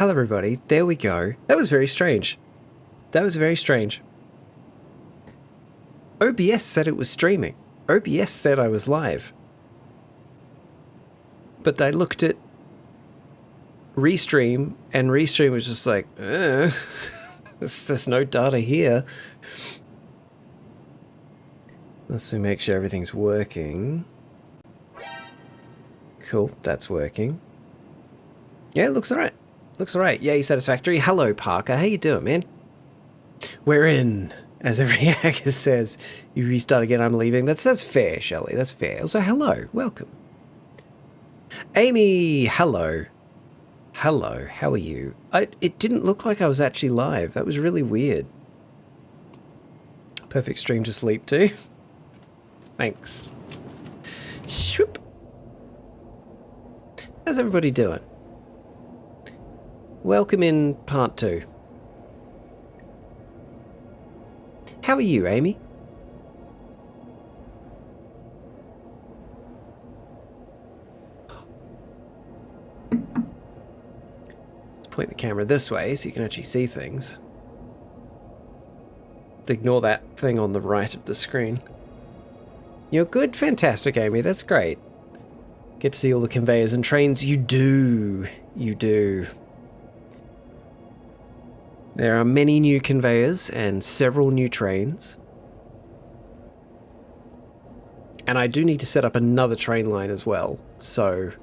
Hello everybody, there we go. That was very strange. That was very strange. OBS said it was streaming. OBS said I was live. But I looked at Restream, and Restream was just like, there's no data here. Let's make sure everything's working. Cool, that's working. Yeah, it looks alright. Looks alright. Yay, Satisfactory. Hello, Parker. How you doing, man? We're in. As every hacker says, you restart again, I'm leaving. That's fair, Shelley. That's fair. Also, hello. Welcome. Amy, hello. Hello. How are you? It didn't look like I was actually live. That was really weird. Perfect stream to sleep to. Thanks. Shoop. How's everybody doing? Welcome in part 2. How are you, Amy? Let's point the camera this way so you can actually see things. Ignore that thing on the right of the screen. You're good? Fantastic, Amy. That's great. Get to see all the conveyors and trains. You do. You do. There are many new conveyors and several new trains. And I do need to set up another train line as well. So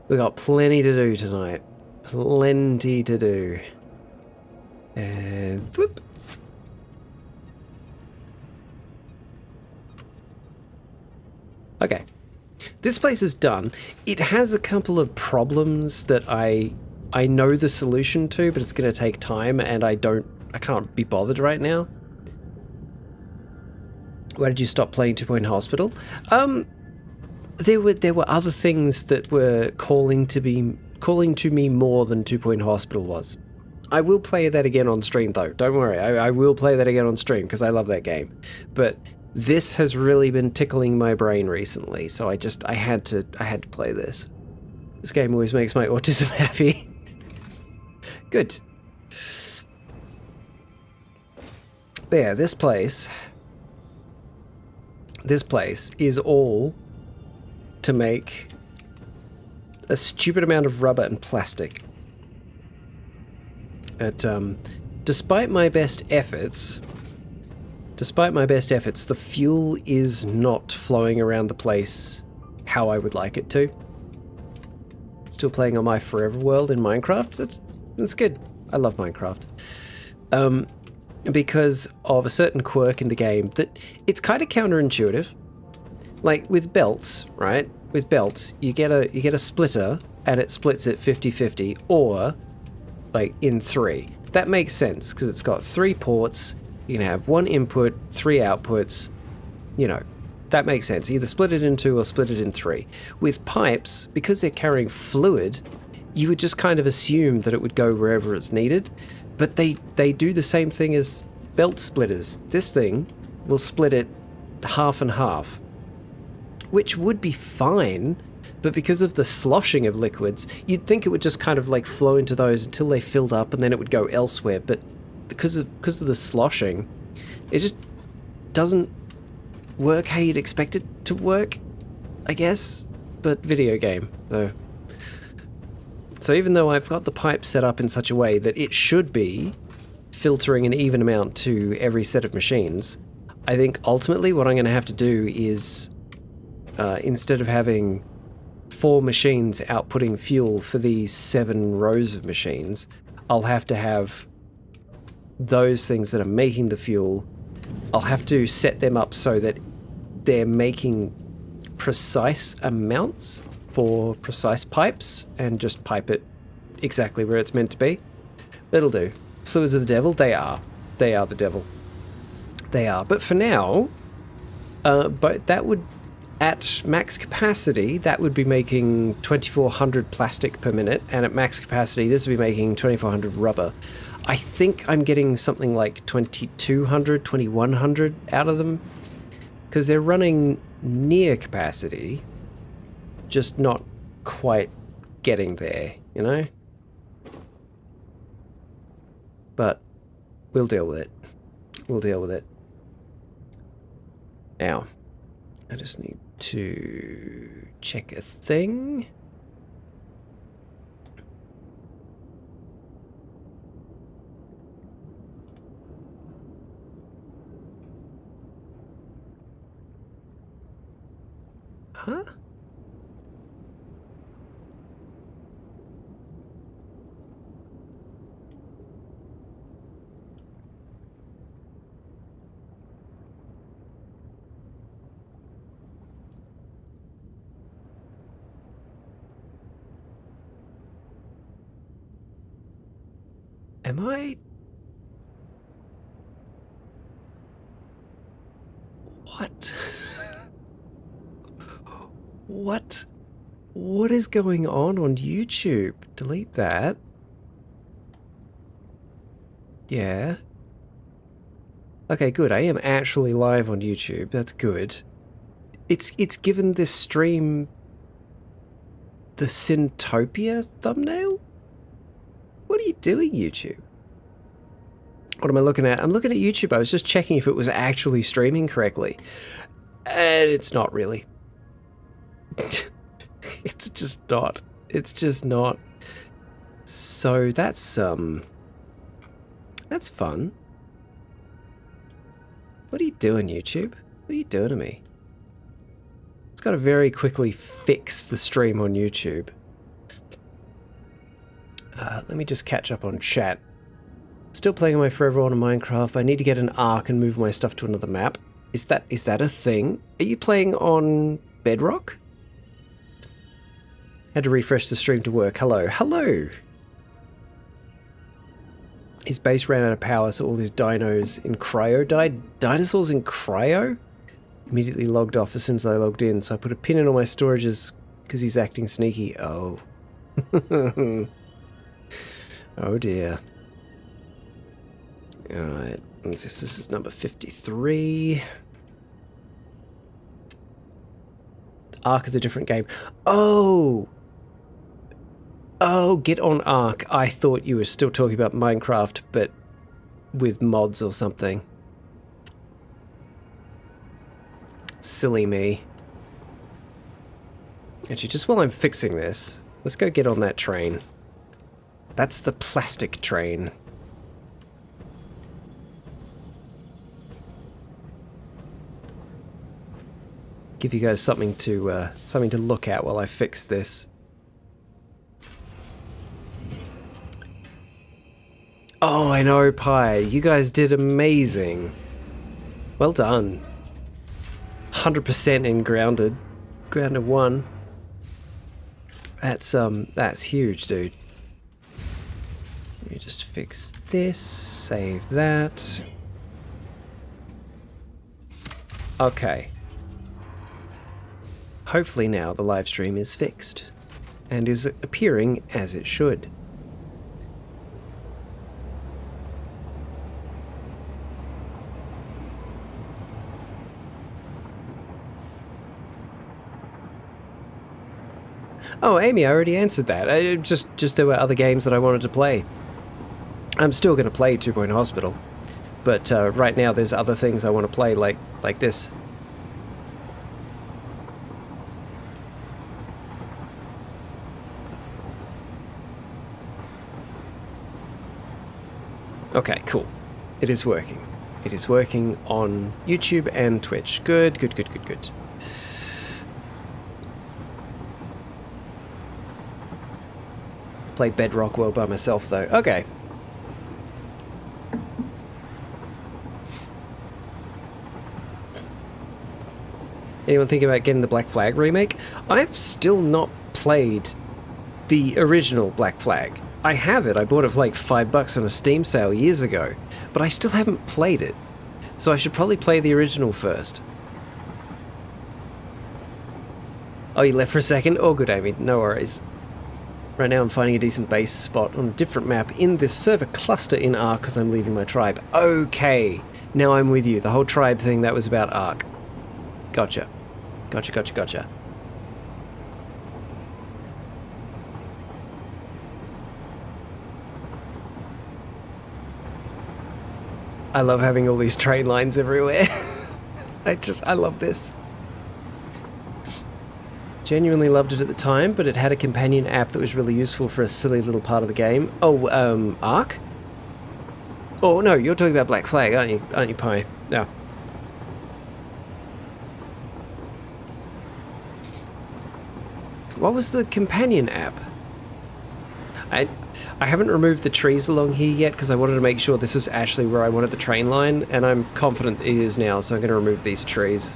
we've got plenty to do tonight. Plenty to do. And whoop. Okay. This place is done. It has a couple of problems that I know the solution to, but it's going to take time, and I can't be bothered right now. Why did you stop playing 2 Point Hospital? There were other things that were calling to me more than 2 Point Hospital was. I will play that again on stream though. Don't worry. I will play that again on stream because I love that game. But this has really been tickling my brain recently, so I had to play this. This game always makes my autism happy. Good. But yeah, this place is all to make a stupid amount of rubber and plastic. Despite my best efforts, the fuel is not flowing around the place how I would like it to. Still playing on my forever world in Minecraft. That's good. I love Minecraft. Because of a certain quirk in the game that it's kind of counterintuitive. Like with belts, right? With belts, you get a splitter and it splits it 50-50, or like in 3. That makes sense because it's got 3 ports. You can have 1 input, 3 outputs. You know, that makes sense. Either split it in 2 or split it in 3. With pipes, because they're carrying fluid, you would just kind of assume that it would go wherever it's needed, but they do the same thing as belt splitters. This thing will split it half and half, which would be fine, but because of the sloshing of liquids, you'd think it would just kind of like flow into those until they filled up and then it would go elsewhere, but because of the sloshing, it just doesn't work how you'd expect it to work, I guess, but video game, though. So even though I've got the pipe set up in such a way that it should be filtering an even amount to every set of machines, I think ultimately what I'm going to have to do is, instead of having 4 machines outputting fuel for these 7 rows of machines, I'll have to have those things that are making the fuel, I'll have to set them up so that they're making precise amounts for precise pipes and just pipe it exactly where it's meant to be. That'll do. Fluids are the devil? They are. They are the devil. They are. But for now, but that would, at max capacity, that would be making 2400 plastic per minute, and at max capacity, this would be making 2400 rubber. I think I'm getting something like 2200, 2100 out of them, because they're running near capacity, just not quite getting there, you know? but we'll deal with it. We'll deal with it. Now, I just need to check a thing. Huh? Am I? What? What? What is going on YouTube? Delete that. Yeah. Okay, good. I am actually live on YouTube. That's good. It's given this stream the Syntopia thumbnail? What are you doing, YouTube? What am I looking at? I'm looking at YouTube. I was just checking if it was actually streaming correctly. And it's not really. It's just not. It's just not. So that's fun. What are you doing, YouTube? What are you doing to me? It's got to very quickly fix the stream on YouTube. Let me just catch up on chat. Still playing my Forever on Minecraft. I need to get an arc and move my stuff to another map. Is that a thing? Are you playing on Bedrock? Had to refresh the stream to work. Hello. Hello! His base ran out of power, so all his dinos in cryo died. Dinosaurs in cryo? Immediately logged off as soon as I logged in, so I put a pin in all my storages because he's acting sneaky. Oh. Oh dear. Alright, this is number 53. Ark is a different game. Oh! Oh, get on Ark. I thought you were still talking about Minecraft, but with mods or something. Silly me. Actually, just while I'm fixing this, let's go get on that train. That's the plastic train. Give you guys something to look at while I fix this. Oh, I know, Pi. You guys did amazing. Well done. 100% in Grounded. Grounded 1. That's huge, dude. Let me just fix this, save that. Okay. Hopefully now the live stream is fixed and is appearing as it should. Oh, Amy, I already answered that. Just there were other games that I wanted to play. I'm still going to play Two Point Hospital, but right now there's other things I want to play, like this. Okay, cool. It is working. It is working on YouTube and Twitch. Good, good, good, good, good. Play Bedrock World by myself, though. Okay. Anyone thinking about getting the Black Flag remake? I've still not played the original Black Flag. I have it. I bought it for like $5 on a Steam sale years ago, but I still haven't played it. So I should probably play the original first. Oh, you left for a second? Oh, good, Amy. No worries. Right now I'm finding a decent base spot on a different map in this server cluster in Ark because I'm leaving my tribe. Okay, now I'm with you. The whole tribe thing, that was about Ark. Gotcha. Gotcha, gotcha, gotcha. I love having all these train lines everywhere. I love this. Genuinely loved it at the time, but it had a companion app that was really useful for a silly little part of the game. Oh, Ark? Oh, no, you're talking about Black Flag, aren't you, Pi? No. What was the companion app? I haven't removed the trees along here yet because I wanted to make sure this was actually where I wanted the train line, and I'm confident it is now, so I'm going to remove these trees.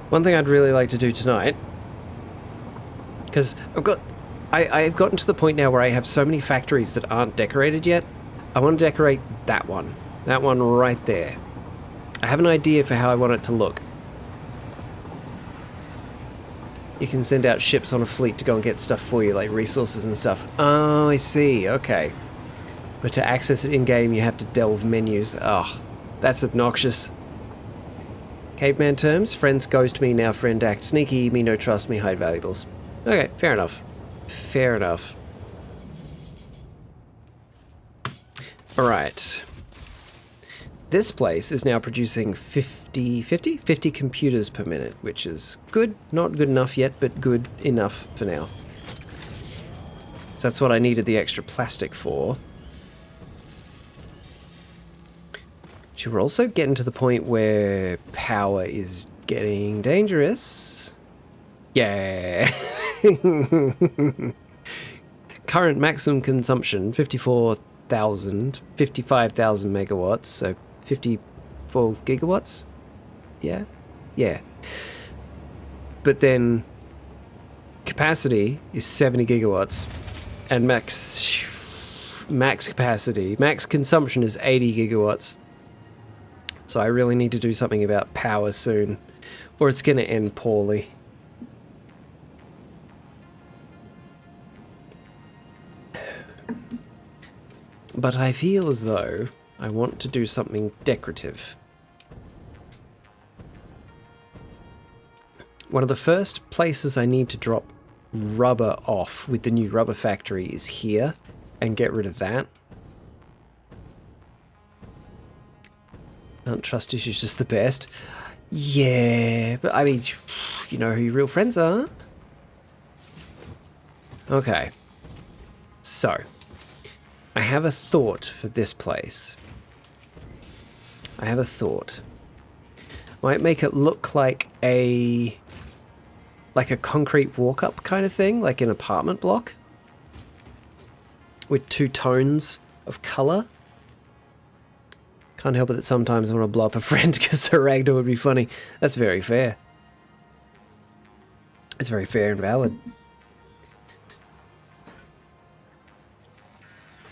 One thing I'd really like to do tonight, because I've gotten to the point now where I have so many factories that aren't decorated yet. I want to decorate that one right there. I have an idea for how I want it to look. You can send out ships on a fleet to go and get stuff for you, like resources and stuff. Oh, I see, okay. But to access it in-game, you have to delve menus. Oh, that's obnoxious. Caveman terms, friends ghost me, now friend act sneaky, me no trust me, hide valuables. Okay, fair enough. Fair enough. Alright. This place is now producing 50 computers per minute, which is good. Not good enough yet, but good enough for now. So that's what I needed the extra plastic for. But we're also getting to the point where power is getting dangerous. Yeah. Current maximum consumption, 55,000 megawatts, so 54 gigawatts? Yeah? Yeah. But then capacity is 70 gigawatts, and max capacity, max consumption is 80 gigawatts. So I really need to do something about power soon, or it's going to end poorly. But I feel as though I want to do something decorative. One of the first places I need to drop rubber off with the new rubber factory is here, and get rid of that. Don't trust issues just the best. Yeah, but I mean, you know who your real friends are. Okay. So, I have a thought for this place. I have a thought. Might make it look like a concrete walk-up kind of thing, like an apartment block with two tones of color. Can't help it that sometimes I want to blow up a friend because a ragdoll would be funny. That's very fair. It's very fair and valid.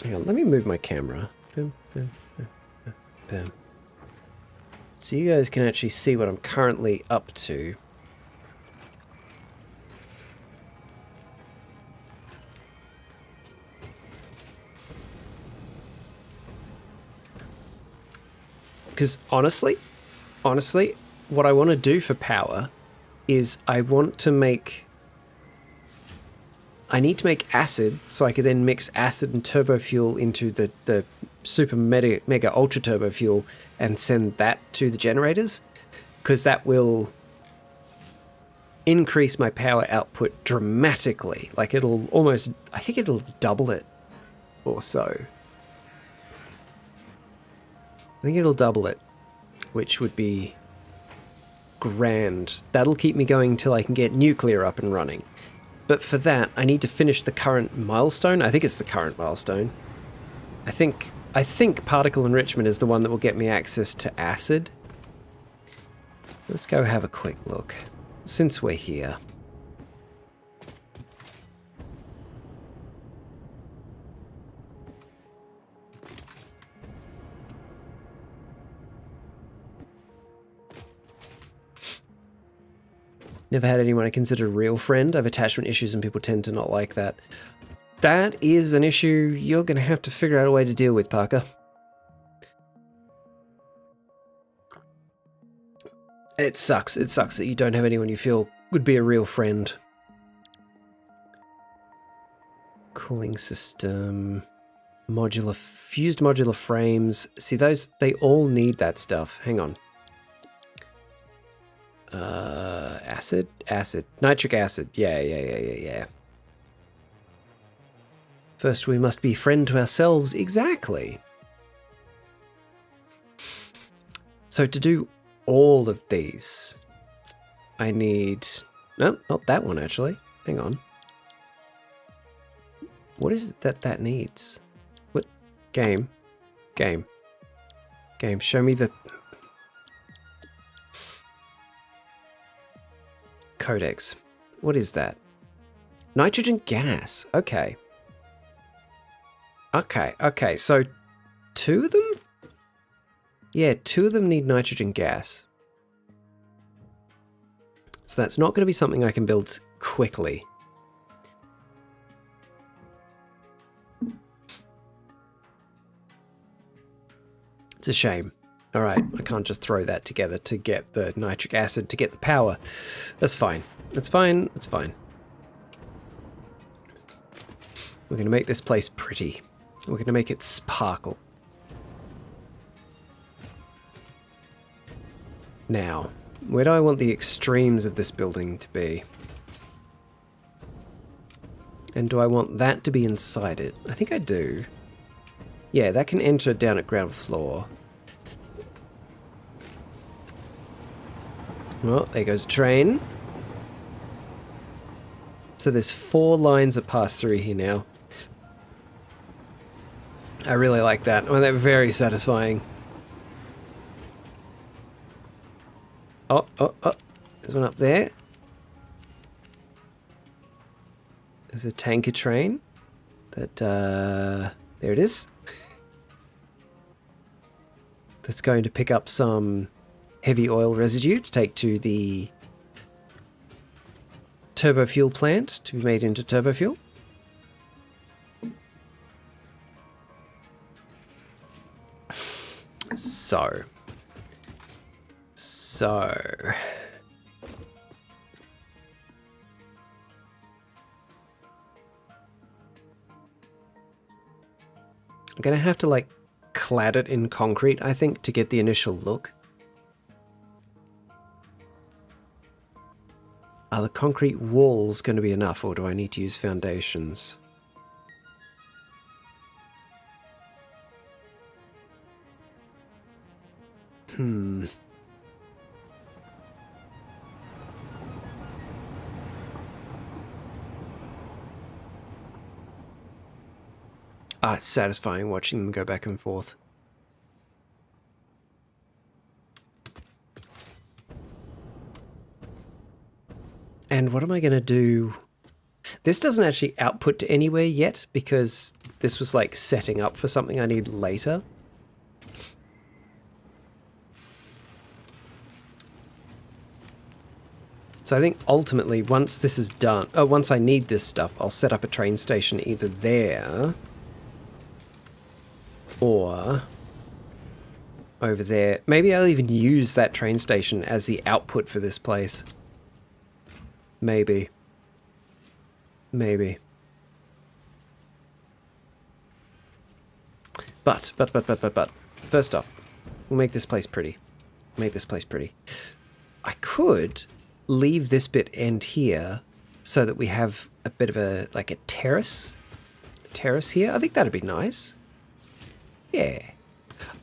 Hang on, let me move my camera. Boom, boom, boom, boom, boom. So you guys can actually see what I'm currently up to. Because honestly, what I want to do for power is I need to make acid so I could then mix acid and turbo fuel into the super mega ultra turbo fuel and send that to the generators, because that will increase my power output dramatically. Like it'll almost, I think it'll double it or so. I think it'll double it, which would be grand. That'll keep me going till I can get nuclear up and running. But for that, I need to finish the current milestone. I think it's the current milestone. I think particle enrichment is the one that will get me access to acid. Let's go have a quick look, since we're here. Never had anyone I consider a real friend. I have attachment issues and people tend to not like that. That is an issue you're going to have to figure out a way to deal with, Parker. It sucks. It sucks that you don't have anyone you feel would be a real friend. Cooling system. Fused modular frames. See, those, they all need that stuff. Hang on. Acid. Nitric acid. Yeah. First, we must be friend to ourselves. Exactly. So to do all of these, I need... No, not that one, actually. Hang on. What is it that needs? What? Game. Show me the... Codex. What is that? Nitrogen gas. Okay. So 2 of them? Yeah, 2 of them need nitrogen gas. So that's not going to be something I can build quickly. It's a shame. Alright, I can't just throw that together to get the nitric acid, to get the power. That's fine. That's fine. We're going to make this place pretty. We're going to make it sparkle. Now, where do I want the extremes of this building to be? And do I want that to be inside it? I think I do. Yeah, that can enter down at ground floor. Well, there goes a train. So there's 4 lines that pass through here now. I really like that. I find that very satisfying. Oh. There's one up there. There's a tanker train. There it is. That's going to pick up some heavy oil residue to take to the turbo fuel plant to be made into turbo fuel. So. I'm gonna have to like clad it in concrete, I think, to get the initial look. Are the concrete walls going to be enough, or do I need to use foundations? It's satisfying watching them go back and forth. And what am I going to do? This doesn't actually output to anywhere yet because this was like setting up for something I need later. So I think ultimately once this is done, once I need this stuff, I'll set up a train station either there or over there. Maybe I'll even use that train station as the output for this place. Maybe. But, first off, we'll make this place pretty. I could leave this bit end here so that we have a bit of a, like a terrace here. I think that'd be nice. Yeah.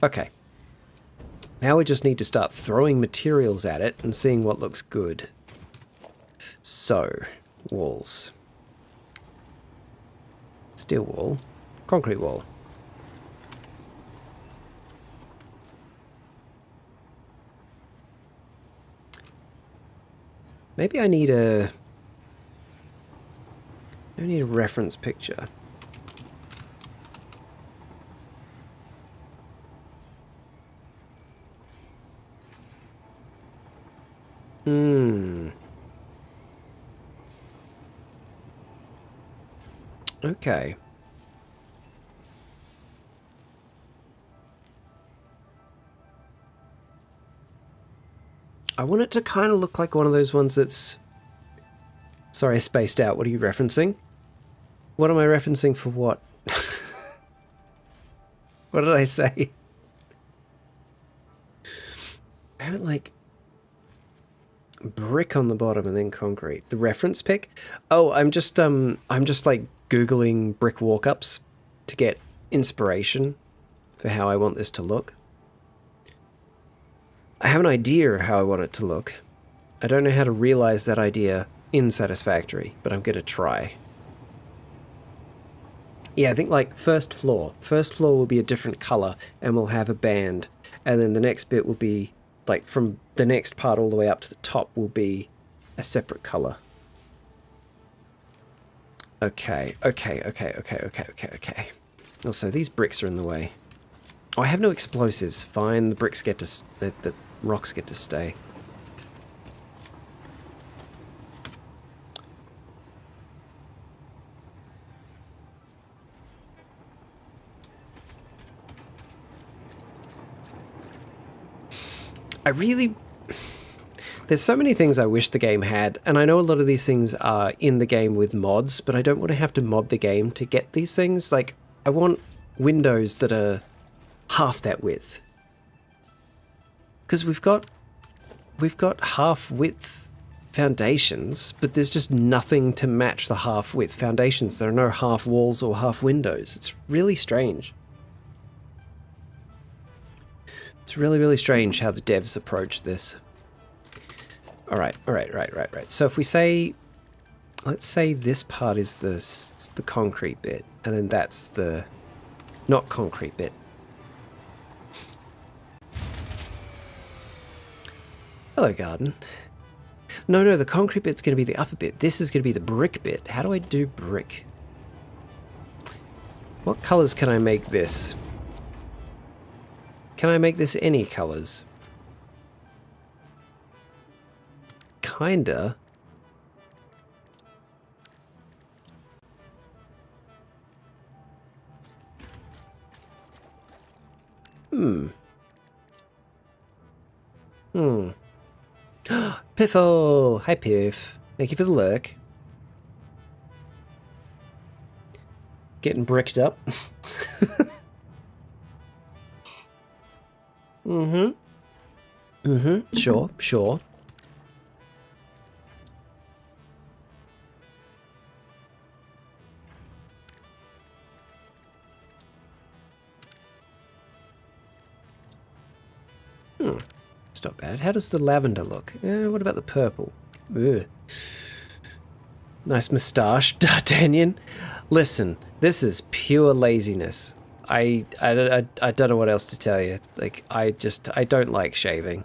Okay. Now we just need to start throwing materials at it and seeing what looks good. So, walls. Steel wall. Concrete wall. Maybe I need a reference picture. Okay. I want it to kind of look like one of those ones that's... Sorry, I spaced out. What are you referencing? What am I referencing for what? What did I say? I haven't, like... brick on the bottom and then concrete. The reference pick? Oh, I'm just like Googling brick walk-ups to get inspiration for how I want this to look. I have an idea of how I want it to look. I don't know how to realize that idea in Satisfactory, but I'm gonna try. Yeah, I think like first floor. First floor will be a different color and we'll have a band. And then the next bit will be like from the next part all the way up to the top will be a separate color. Okay. Also, these bricks are in the way. Oh, I have no explosives. Fine, the bricks get to... the rocks get to stay. I really... There's so many things I wish the game had, and I know a lot of these things are in the game with mods, but I don't want to have to mod the game to get these things. Like, I want windows that are half that width. Because we've got half width foundations, but there's just nothing to match the half width foundations. There are no half walls or half windows. It's really strange. It's really, really strange how the devs approach this. Alright. So if we say, let's say this part is the concrete bit, and then that's the not concrete bit. Hello, garden. No, the concrete bit's going to be the upper bit. This is going to be the brick bit. How do I do brick? What colors can I make this? Can I make this any colors? Kinda. Piffle! Hi, Piff. Thank you for the lurk. Getting bricked up. Sure. It's not bad. How does the lavender look? What about the purple? Ugh. Nice moustache, D'Artagnan. Listen, this is pure laziness. I don't know what else to tell you. Like, I don't like shaving.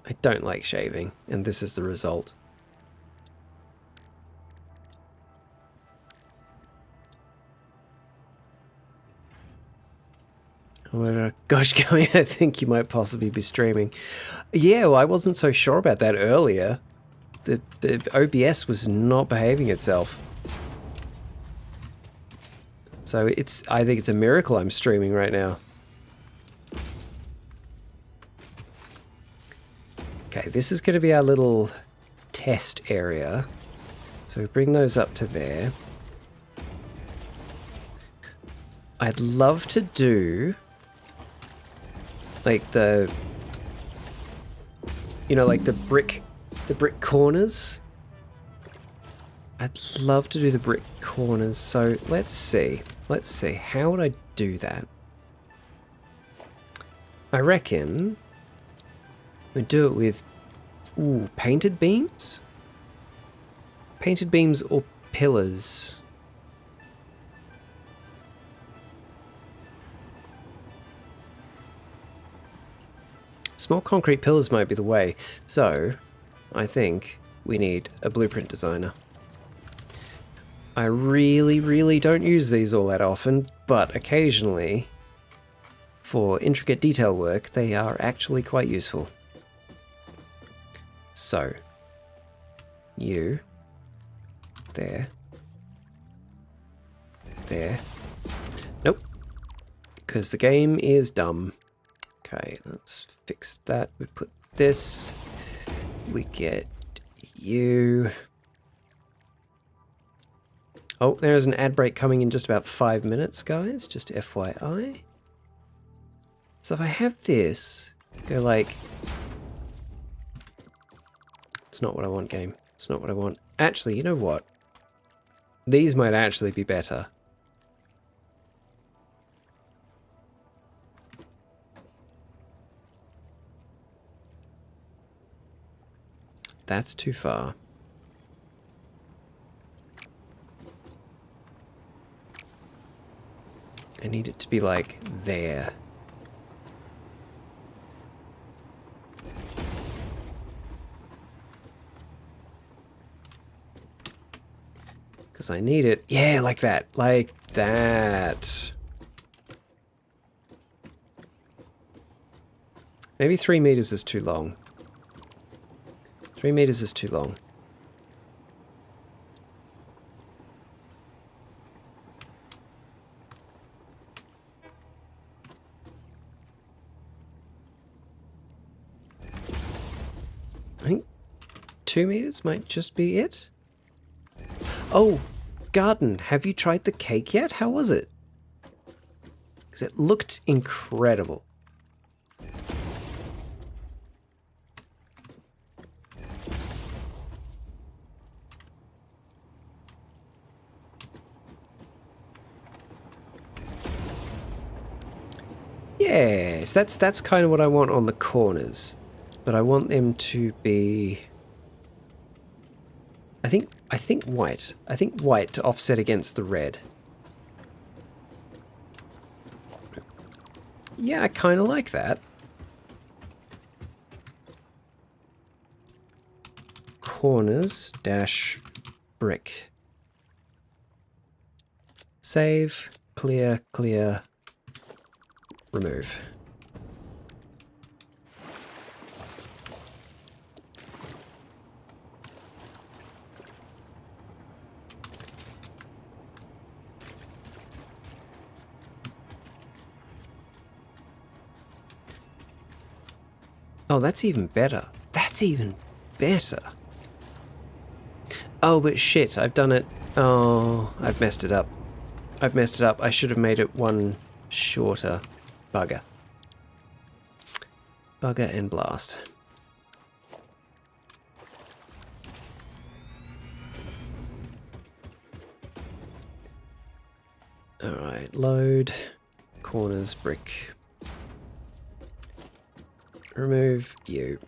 I don't like shaving, and this is the result. Gosh, going, I think you might possibly be streaming. Yeah, well, I wasn't so sure about that earlier. The OBS was not behaving itself. So I think it's a miracle I'm streaming right now. Okay, this is going to be our little test area. So we bring those up to there. I'd love to do like the, you know, like the brick corners. I'd love to do the brick corners. So let's see. How would I do that? I reckon we do it with painted beams? Painted beams or pillars? Small concrete pillars might be the way. So I think we need a blueprint designer. I really don't use these all that often, but occasionally, for intricate detail work, they are actually quite useful. So, you, there, there. Nope. Because the game is dumb. Okay, let's fix that. We put this. We get you. Oh, there's an ad break coming in just about 5 minutes, guys. Just FYI. So if I have this, go like... It's not what I want, game. It's not what I want. Actually, you know what? These might actually be better. That's too far. I need it to be like there. Because I need it. Yeah, like that. Like that. Maybe 3 meters is too long. 3 meters is too long. I think 2 meters might just be it. Oh, garden, have you tried the cake yet? How was it? Because it looked incredible. Yes, that's kind of what I want on the corners. But I want them to be... I think white. I think white to offset against the red. Yeah, I kind of like that. Corners dash brick. Save, clear, clear, remove. Oh, that's even better. That's even better. Oh, but shit, I've done it. Oh, I've messed it up. I've messed it up. I should have made it one shorter. Bugger. Bugger and blast. Alright, load. Corners, brick. Remove you.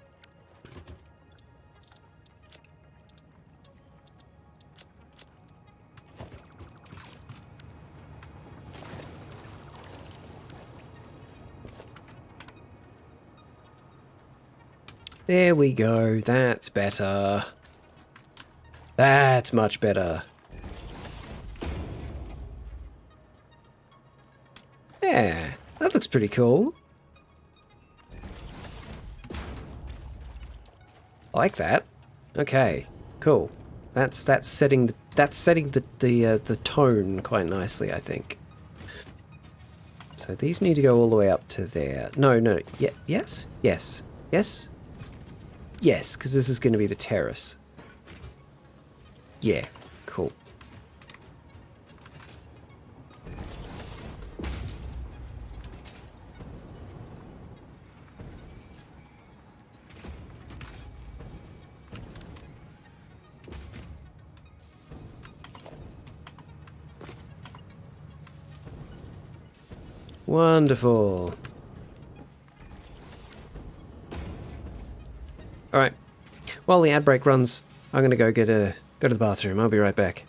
There we go. That's better. That's much better. Yeah, that looks pretty cool. I like that. Okay, cool. That's setting the tone quite nicely, I think. So these need to go all the way up to there. No. Yeah, yes, yes, yes, yes. Because this is going to be the terrace. Yeah, cool. Wonderful. Alright. While the ad break runs, I'm gonna go go to the bathroom. I'll be right back.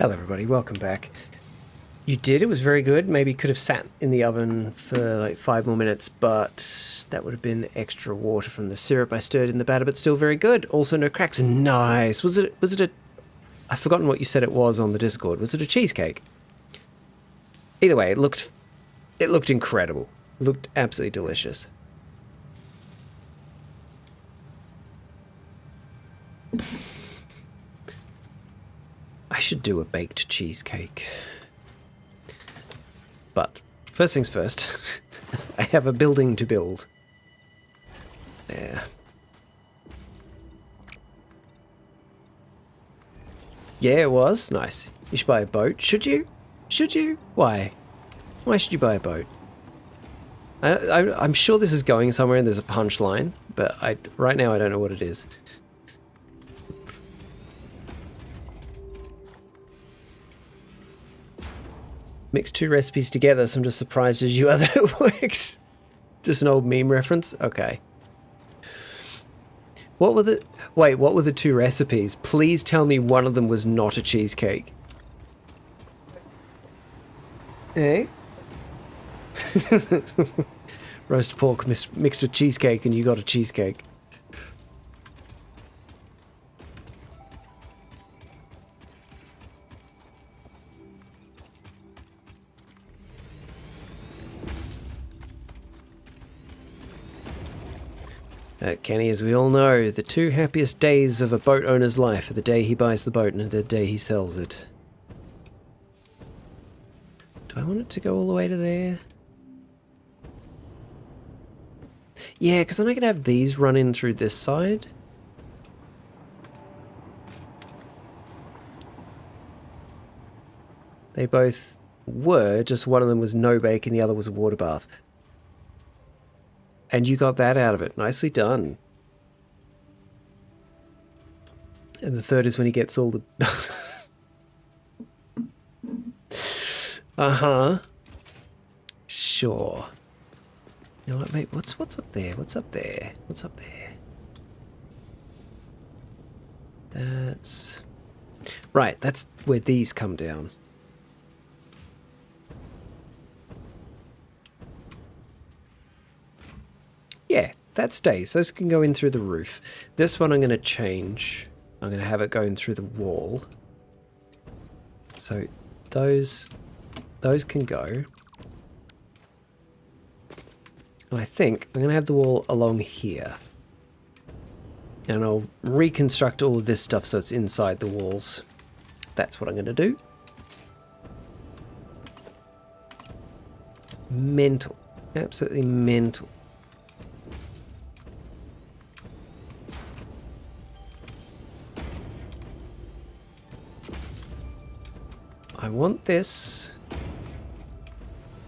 Hello everybody, welcome back. You did, it was very good. Maybe could have sat in the oven for like 5 more minutes, but that would have been extra water from the syrup I stirred in the batter, but still very good. Also no cracks. Nice. Was it a... I've forgotten what you said it was on the Discord. Was it a cheesecake? Either way, it looked incredible. It looked absolutely delicious. I should do a baked cheesecake. But first things first, I have a building to build. There. Yeah, it was. Nice. You should buy a boat. Should you? Should you? Why? Why should you buy a boat? I'm sure this is going somewhere and there's a punchline, but right now I don't know what it is. Mix 2 recipes together, so I'm just surprised as you are that it works. Just an old meme reference? Okay. What were the... Wait, what were the 2 recipes? Please tell me one of them was not a cheesecake. Eh? Roast pork mixed with cheesecake and you got a cheesecake. Kenny, as we all know, the 2 happiest days of a boat owner's life are the day he buys the boat and the day he sells it. Do I want it to go all the way to there? Yeah, because then I can have these run in through this side. They both were, just one of them was no bake and the other was a water bath. And you got that out of it. Nicely done. And the third is when he gets all the... Uh-huh. Sure. You know what, mate? What's up there? What's up there? What's up there? That's... Right, that's where these come down. Yeah, that stays. Those can go in through the roof. This one I'm going to change. I'm going to have it going through the wall. So those can go. And I think I'm going to have the wall along here. And I'll reconstruct all of this stuff so it's inside the walls. That's what I'm going to do. Mental. Absolutely mental. I want this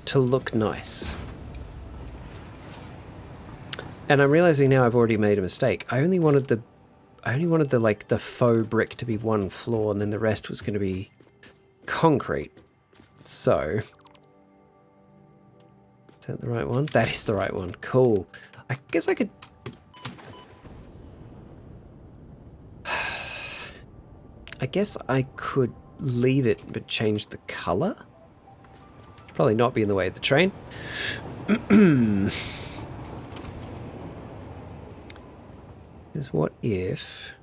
to look nice. And I'm realizing now I've already made a mistake. I only wanted the like the faux brick to be one floor and then the rest was going to be concrete. So, is that the right one? That is the right one. Cool. I guess I could... I guess I could leave it but change the color. Probably not be in the way of the train. Is what if...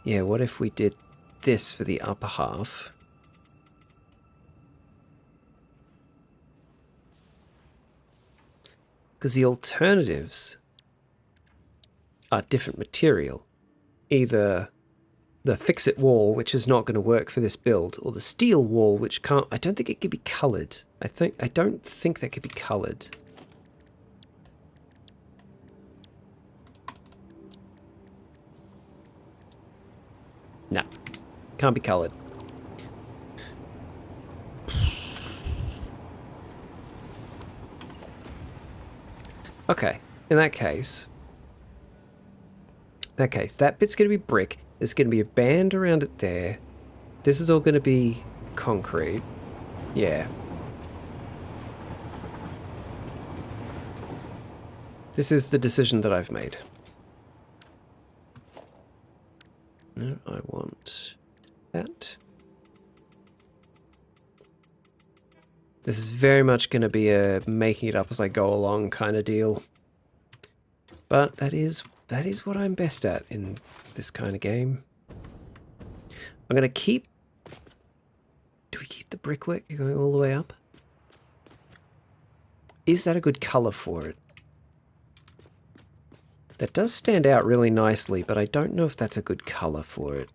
Yeah, what if we did this for the upper half? Because the alternatives are different material. Either the fix-it wall, which is not going to work for this build, or the steel wall, which can't... I don't think it could be coloured. I don't think that could be coloured. No, can't be coloured. Okay, in that case, that bit's going to be brick. There's going to be a band around it there. This is all going to be concrete. Yeah. This is the decision that I've made. No, I want that. This is very much going to be a making it up as I go along kind of deal. But that is what I'm best at in this kind of game. I'm going to keep... Do we keep the brickwork going all the way up? Is that a good color for it? That does stand out really nicely, but I don't know if that's a good color for it.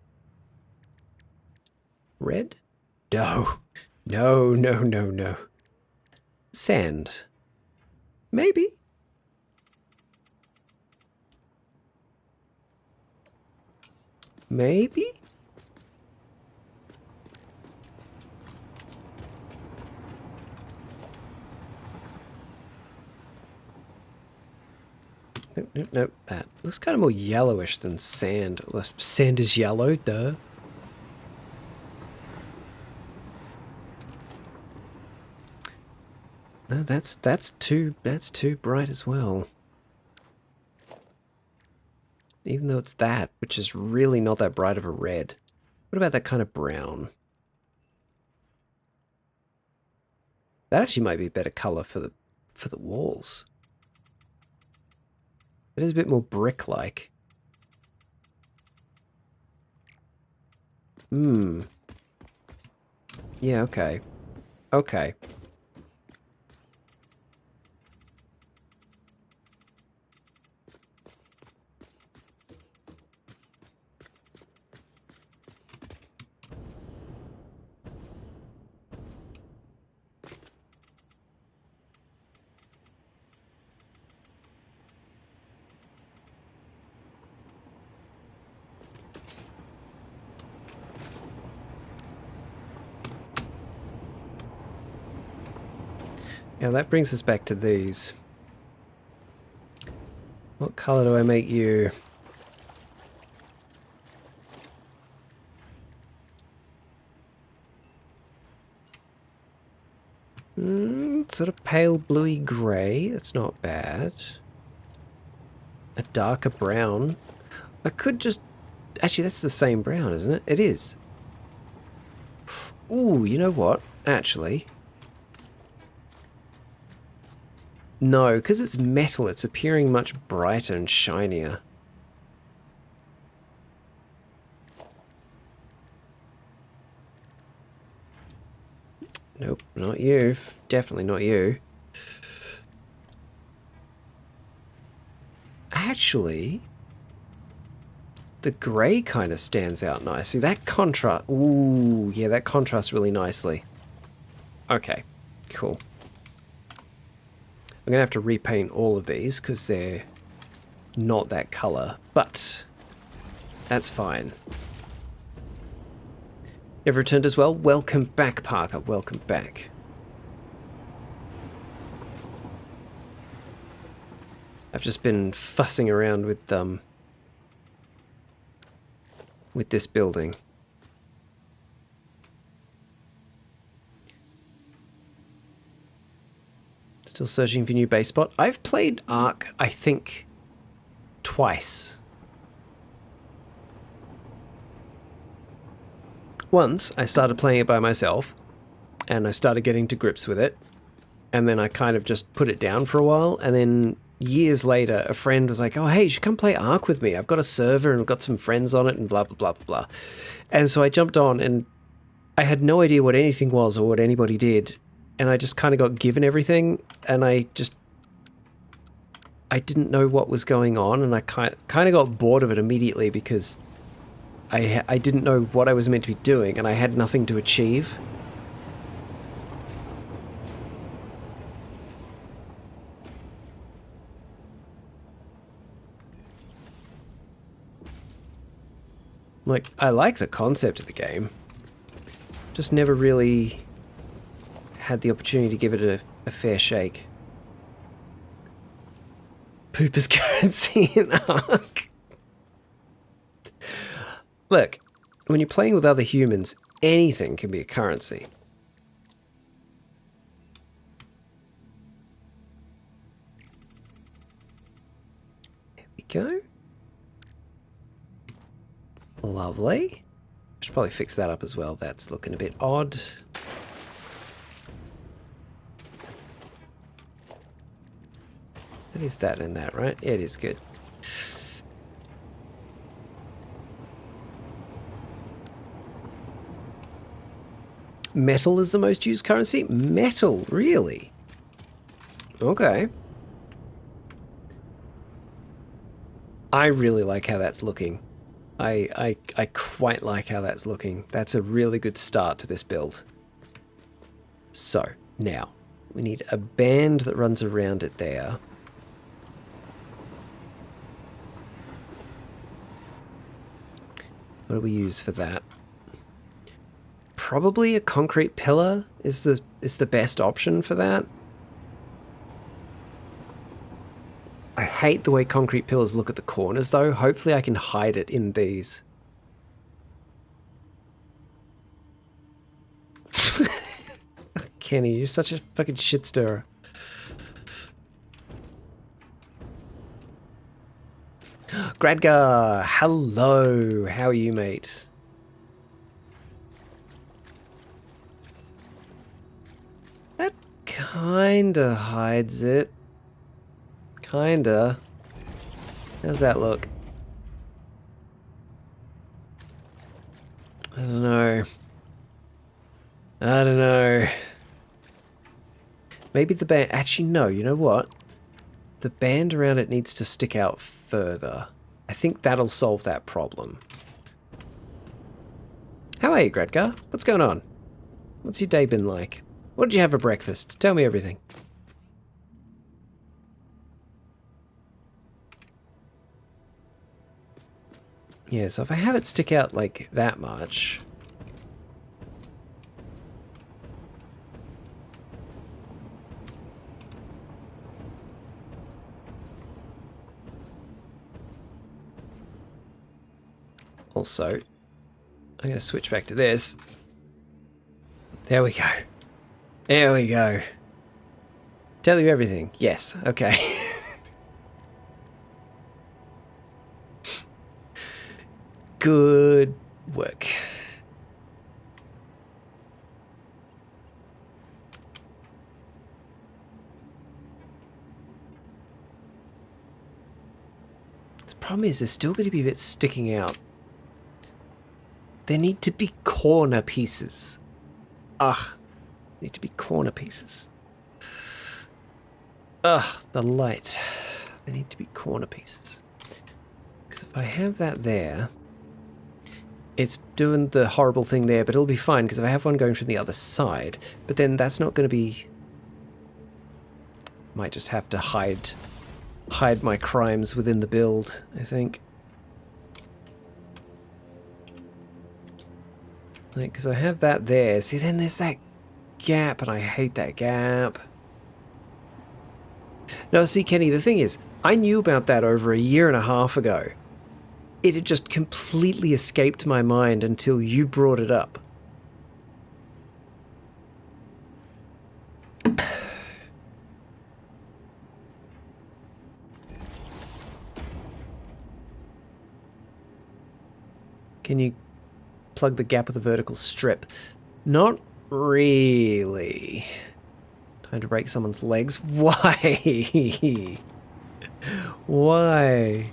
Red? No. No, no, no, no. Sand. Maybe. Maybe? Nope, nope, nope. That looks kind of more yellowish than sand. Sand is yellow, duh. No, that's too bright as well. Even though it's that, which is really not that bright of a red. What about that kind of brown? That actually might be a better color for the walls. It is a bit more brick-like. Hmm. Yeah, okay. Okay. Now that brings us back to these. What color do I make you? Sort of pale bluey grey. That's not bad. A darker brown. I could just... Actually, that's the same brown, isn't it? It is. Ooh, you know what? Actually... No, because it's metal, it's appearing much brighter and shinier. Nope, not you. Definitely not you. Actually, the grey kind of stands out nicely. That contrast... Ooh, yeah, that contrasts really nicely. Okay, cool. I'm going to have to repaint all of these because they're not that color, but that's fine. You've returned as well? Welcome back, Parker. Welcome back. I've just been fussing around with this building. Still searching for new base spot. I've played Ark, I think, twice. Once, I started playing it by myself, and I started getting to grips with it, and then I kind of just put it down for a while, and then years later, a friend was like, oh, hey, you should come play Ark with me. I've got a server, and I've got some friends on it, and blah, blah, blah, blah, blah. And so I jumped on, and I had no idea what anything was or what anybody did, and I just kind of got given everything, and I didn't know what was going on, and I kind of got bored of it immediately because I didn't know what I was meant to be doing, and I had nothing to achieve. Like, I like the concept of the game, just never really had the opportunity to give it a fair shake. Poop is currency in Ark. Look, when you're playing with other humans, anything can be a currency. There we go. Lovely. I should probably fix that up as well. That's looking a bit odd. That is that and that, right? Yeah, it is good. Metal is the most used currency? Metal, really? Okay. I really like how that's looking. I quite like how that's looking. That's a really good start to this build. So, now, we need a band that runs around it there. What do we use for that? Probably a concrete pillar is the best option for that. I hate the way concrete pillars look at the corners, though. Hopefully I can hide it in these. Kenny, you're such a fucking shit stirrer. Gradgar, hello. How are you, mate? That kinda hides it. Kinda. How's that look? I don't know. I don't know. Maybe the band... Actually, no. You know what? The band around it needs to stick out further. I think that'll solve that problem. How are you, Gradgar? What's going on? What's your day been like? What did you have for breakfast? Tell me everything. Yeah, so if I have it stick out like that much... Also, I'm going to switch back to this. There we go. There we go. Tell you everything. Yes, okay. Good work. The problem is there's still going to be bits sticking out. There need to be corner pieces. Ugh. Need to be corner pieces. Ugh, the light. They need to be corner pieces. Because if I have that there, it's doing the horrible thing there, but it'll be fine because if I have one going from the other side, but then that's not going to be... Might just have to hide my crimes within the build, I think. Like, because I have that there. See, then there's that gap, and I hate that gap. No, see, Kenny, the thing is, I knew about that over 1.5 years ago. It had just completely escaped my mind until you brought it up. Can you plug the gap with a vertical strip? Not really. Time to break someone's legs? Why? Why?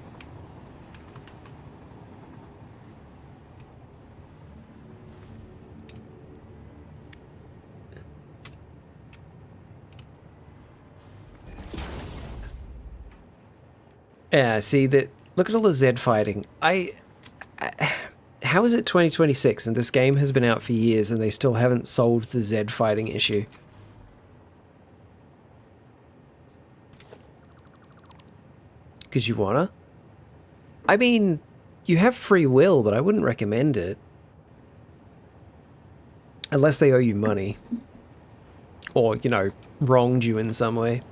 Yeah, see that. Look at all the Z fighting. How is it 2026 and this game has been out for years and they still haven't solved the Z fighting issue? Because you wanna? I mean, you have free will, but I wouldn't recommend it. Unless they owe you money. Or, you know, wronged you in some way.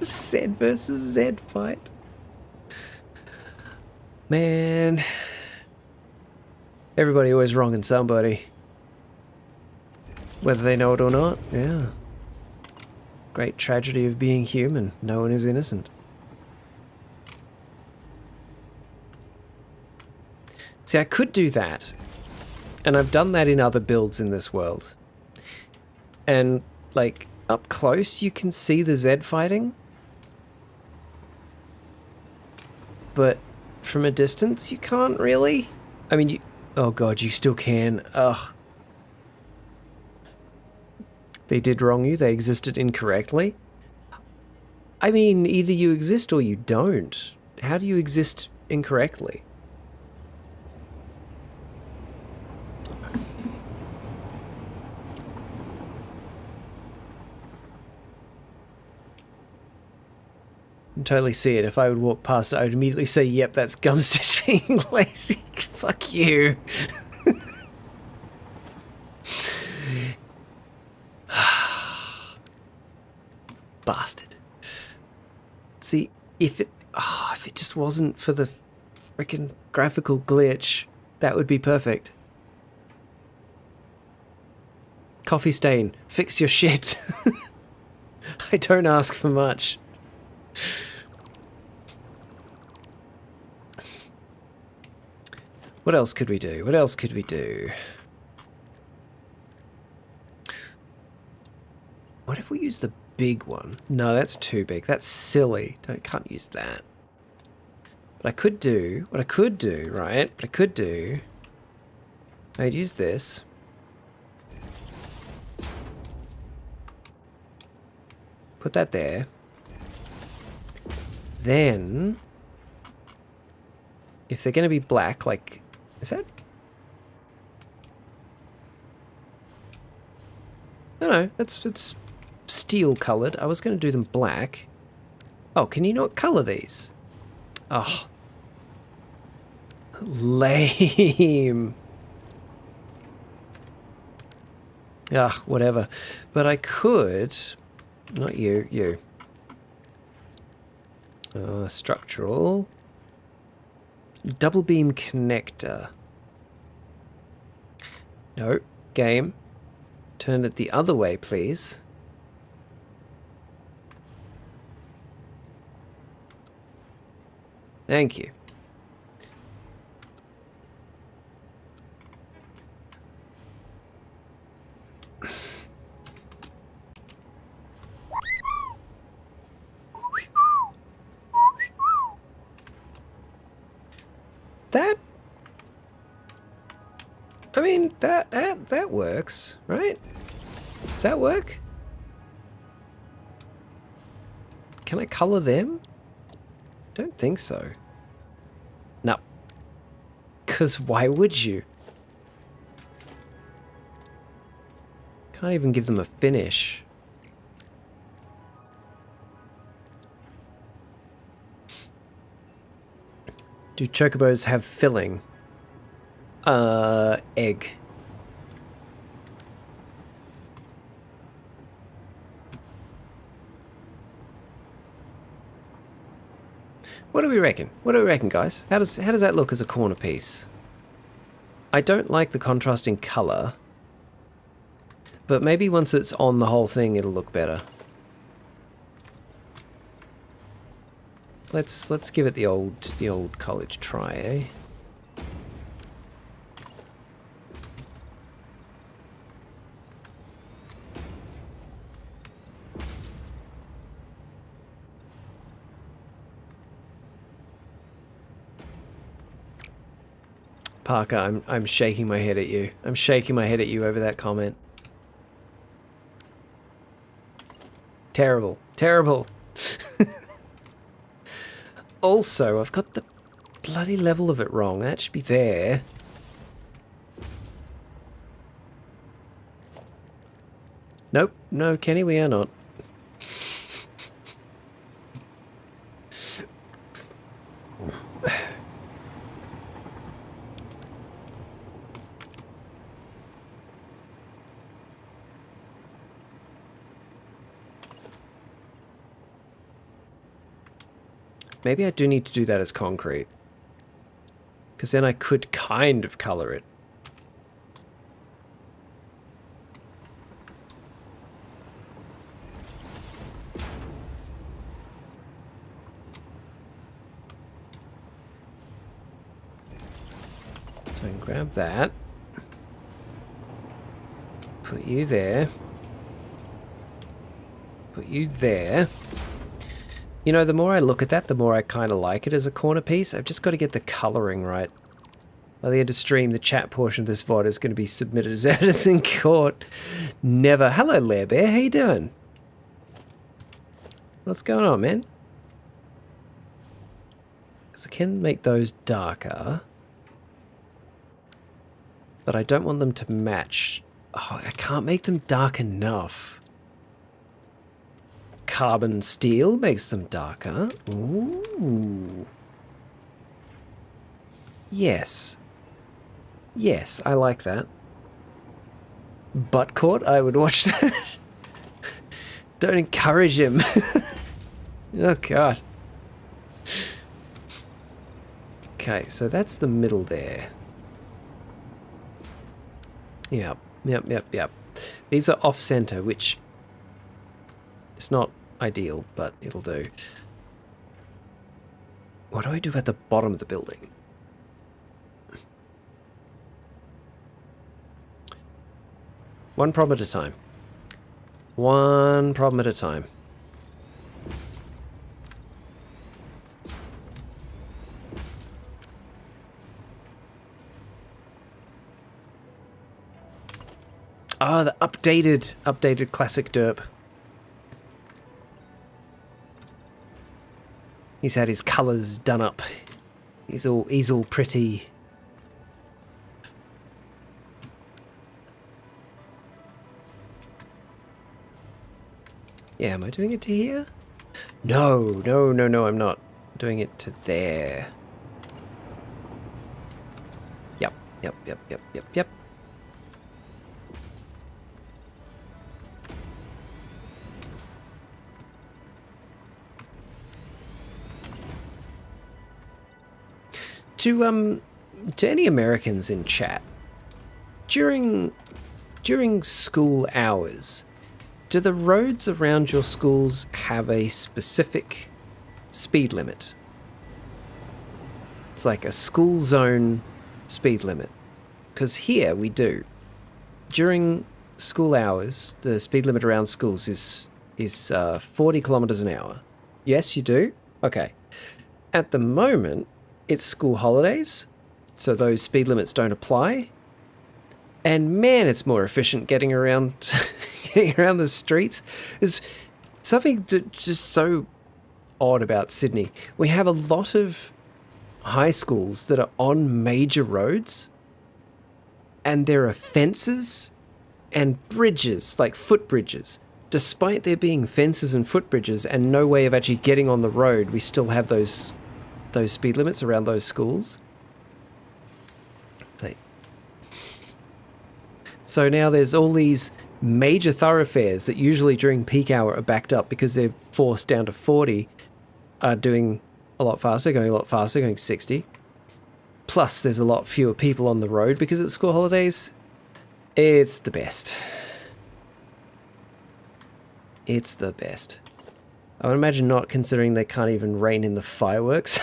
Z versus Z fight. Man. Everybody always wronging somebody. Whether they know it or not, yeah. Great tragedy of being human. No one is innocent. See, I could do that, And I've done that in other builds in this world. And, like, up close you can see the Z fighting. But from a distance you can't really. I mean, you... Oh god, you still can. Ugh. They did wrong you. They existed incorrectly. I mean, either you exist or you don't. How do you exist incorrectly? I can totally see it. If I would walk past it, I would immediately say, yep, that's Gumstitch being lazy. Fuck you. Bastard. See, if it just wasn't for the freaking graphical glitch, that would be perfect. Coffee stain, fix your shit. I don't ask for much. What else could we do? What else could we do? What if we use the big one? No, that's too big. That's silly. Can't use that. But I could do, what I could do, right? What I could do, I'd use this. Put that there. Then, if they're going to be black, like, is that? No, it's steel colored. I was going to do them black. Oh, can you not color these? Oh. Lame. Ah, whatever. But I could... Not you, you. Structural. Double beam connector. No, game. Turn it the other way, please. Thank you. I mean, that works, right? Does that work? Can I color them? Don't think so. No. 'Cause why would you? Can't even give them a finish. Do chocobos have filling? Egg. What do we reckon? What do we reckon, guys? How does that look as a corner piece? I don't like the contrasting color, but maybe once it's on the whole thing, it'll look better. Let's give it the old college try, eh? Parker, I'm shaking my head at you. I'm shaking my head at you over that comment. Terrible. Terrible. Also, I've got the bloody level of it wrong. That should be there. Nope. No, Kenny, we are not. Maybe I do need to do that as concrete. Because then I could kind of color it. So I can grab that. Put you there. Put you there. You know, the more I look at that, the more I kind of like it as a corner piece. I've just got to get the colouring right. By the end of stream, the chat portion of this VOD is going to be submitted as evidence in court. Never. Hello, Lair Bear. How you doing? What's going on, man? Because I can make those darker. But I don't want them to match. Oh, I can't make them dark enough. Carbon steel makes them darker. Ooh. Yes. Yes, I like that. Butt court? I would watch that. Don't encourage him. Oh, God. Okay, so that's the middle there. Yep. These are off-center, which is not ideal, but it'll do. What do I do at the bottom of the building? One problem at a time. One problem at a time. Ah, the updated classic derp. He's had his colours done up. He's all pretty. Yeah, am I doing it to here? No, I'm not doing it to there. Yep. To any Americans in chat, during school hours, do the roads around your schools have a specific speed limit? It's like a school zone speed limit. Because here we do. During school hours, the speed limit around schools is 40 kilometers an hour. Yes, you do? Okay. At the moment, it's school holidays, so those speed limits don't apply. And man, it's more efficient getting around the streets. There's something just so odd about Sydney. We have a lot of high schools that are on major roads, and there are fences and bridges, like footbridges. Despite there being fences and footbridges and no way of actually getting on the road, we still have those speed limits around those schools. So now there's all these major thoroughfares that usually during peak hour are backed up because they're forced down to 40, are doing a lot faster, going 60. Plus there's a lot fewer people on the road because it's school holidays. It's the best. It's the best. I would imagine not, considering they can't even rein in the fireworks.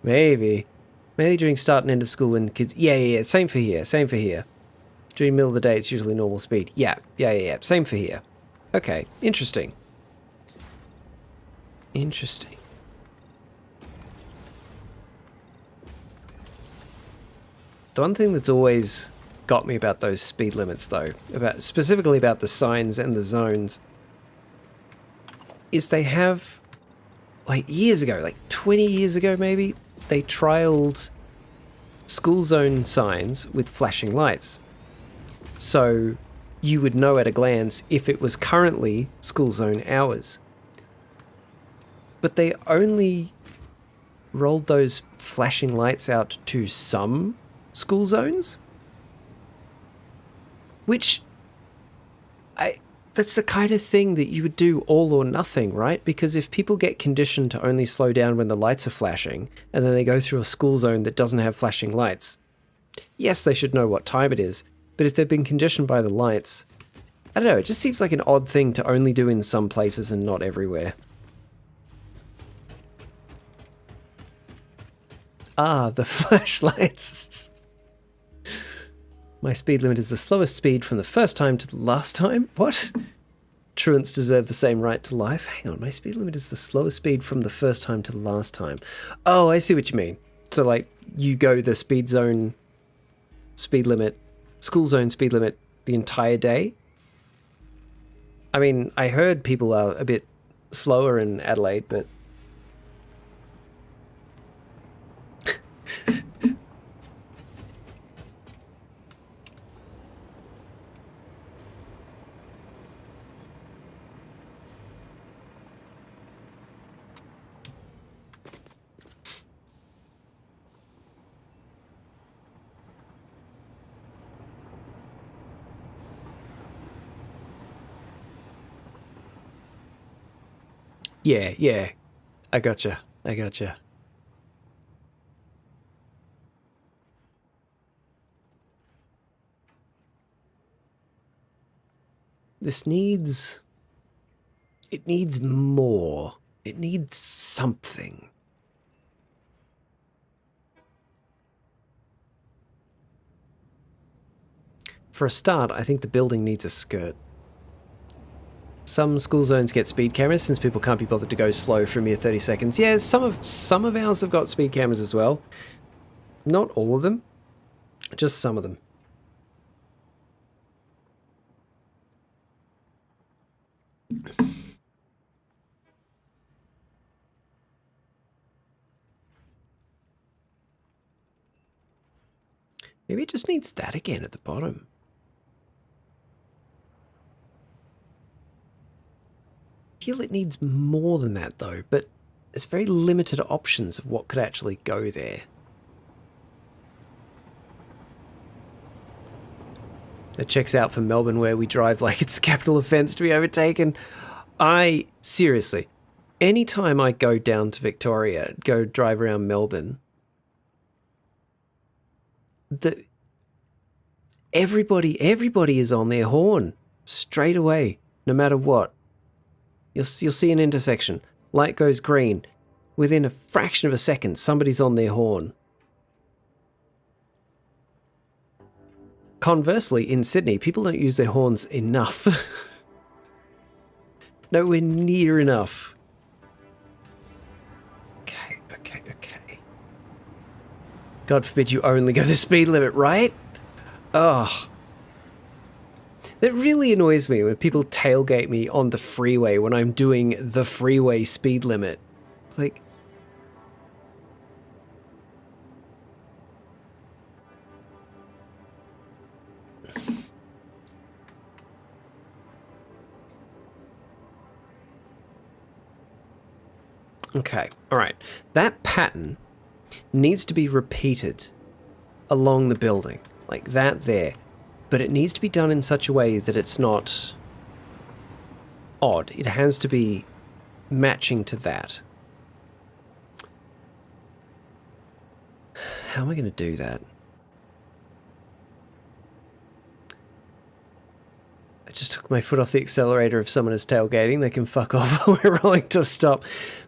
Maybe during start and end of school when kids... Yeah, same for here. During the middle of the day, it's usually normal speed. Yeah, same for here. Okay, interesting. The one thing that's always got me about those speed limits, though, specifically about the signs and the zones, is they have, like years ago, like 20 years ago maybe, they trialed school zone signs with flashing lights. So you would know at a glance if it was currently school zone hours. But they only rolled those flashing lights out to some school zones. Which, that's the kind of thing that you would do all or nothing, right? Because if people get conditioned to only slow down when the lights are flashing, and then they go through a school zone that doesn't have flashing lights, yes, they should know what time it is, but if they've been conditioned by the lights, I don't know, it just seems like an odd thing to only do in some places and not everywhere. Ah, the flashlights. My speed limit is the slowest speed from the first time to the last time. What? Truants deserve the same right to life. Hang on, my speed limit is the slowest speed from the first time to the last time. Oh, I see what you mean. So, like, you go the speed zone, speed limit, school zone speed limit the entire day? I mean, I heard people are a bit slower in Adelaide, but... Yeah. I gotcha. This needs... It needs more. It needs something. For a start, I think the building needs a skirt. Some school zones get speed cameras since people can't be bothered to go slow for a mere 30 seconds. Yeah, some of ours have got speed cameras as well. Not all of them, just some of them. Maybe it just needs that again at the bottom. I feel it needs more than that though, but there's very limited options of what could actually go there. It checks out for Melbourne where we drive like it's a capital offence to be overtaken. Seriously, anytime I go down to Victoria, go drive around Melbourne, everybody is on their horn straight away, no matter what. You'll see an intersection, light goes green, within a fraction of a second, somebody's on their horn. Conversely, in Sydney, people don't use their horns enough. Nowhere near enough. Okay. God forbid you only go the speed limit, right? Oh. That really annoys me when people tailgate me on the freeway when I'm doing the freeway speed limit. Like... Okay, alright. That pattern needs to be repeated along the building. Like that there. But it needs to be done in such a way that it's not odd. It has to be matching to that. How am I going to do that? I just took my foot off the accelerator. If someone is tailgating, they can fuck off. We're rolling to a stop.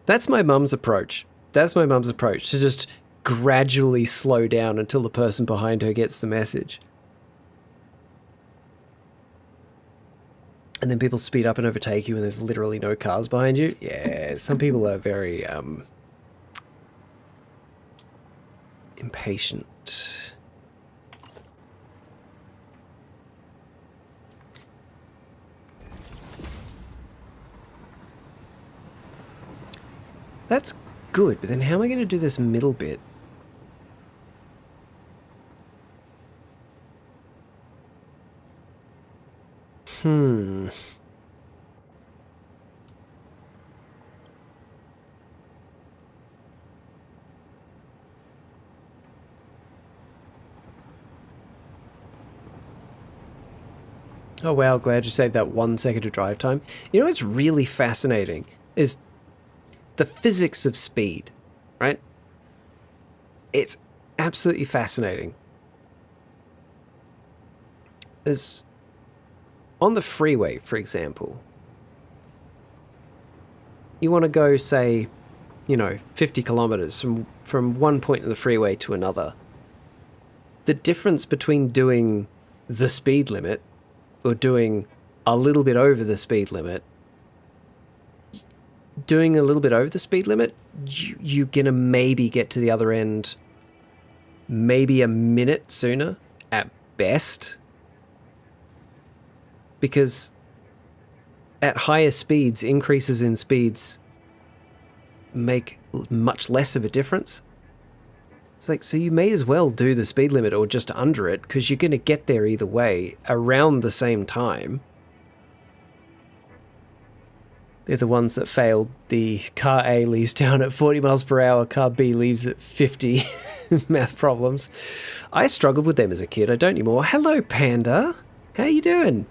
That's my mum's approach. To just gradually slow down until the person behind her gets the message. And then people speed up and overtake you and there's literally no cars behind you. Yeah, some people are very impatient. That's good, but then how am I going to do this middle bit? Oh wow, glad you saved that 1 second of drive time. You know what's really fascinating is the physics of speed, right? It's absolutely fascinating. As on the freeway, for example, you want to go, say, 50 kilometers from one point of the freeway to another. The difference between doing the speed limit or doing a little bit over the speed limit, doing a little bit over the speed limit, you're going to maybe get to the other end maybe a minute sooner at best. Because at higher speeds, increases in speeds make much less of a difference. It's like, so you may as well do the speed limit or just under it, because you're going to get there either way around the same time. They're the ones that failed. The car A leaves town at 40 miles per hour, car B leaves at 50. Math problems. I struggled with them as a kid. I don't anymore. Hello, Panda. How you doing?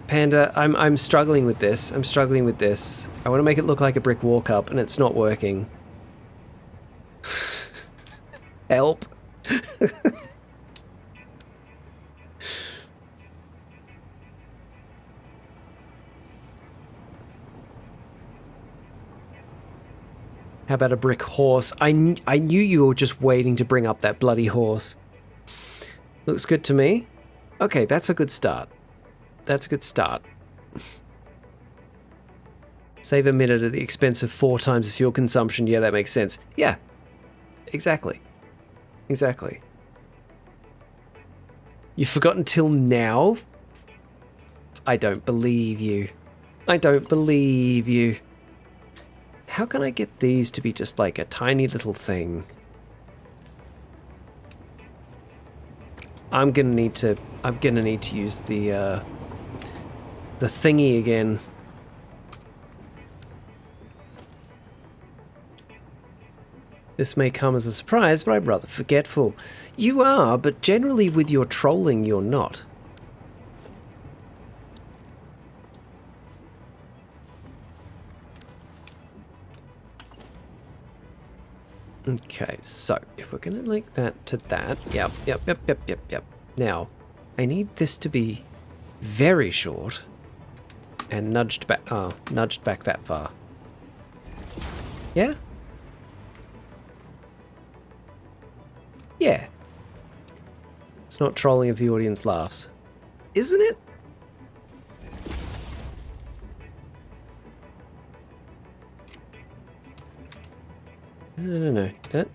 Panda, I'm struggling with this. I'm struggling with this. I want to make it look like a brick walk-up, and it's not working. Help. How about a brick horse? I knew you were just waiting to bring up that bloody horse. Looks good to me. Okay, that's a good start. That's a good start. Save a minute at the expense of 4 times the fuel consumption. Yeah, that makes sense. Yeah, exactly. Exactly. You've forgotten till now? I don't believe you. I don't believe you. How can I get these to be just like a tiny little thing? I'm gonna need to use the thingy again. This may come as a surprise, but I'm rather forgetful. You are, but generally with your trolling, you're not. Okay, so if we're gonna link that to that, yep. Now, I need this to be very short and nudged back that far. Yeah? Yeah. It's not trolling if the audience laughs. Isn't it? No. I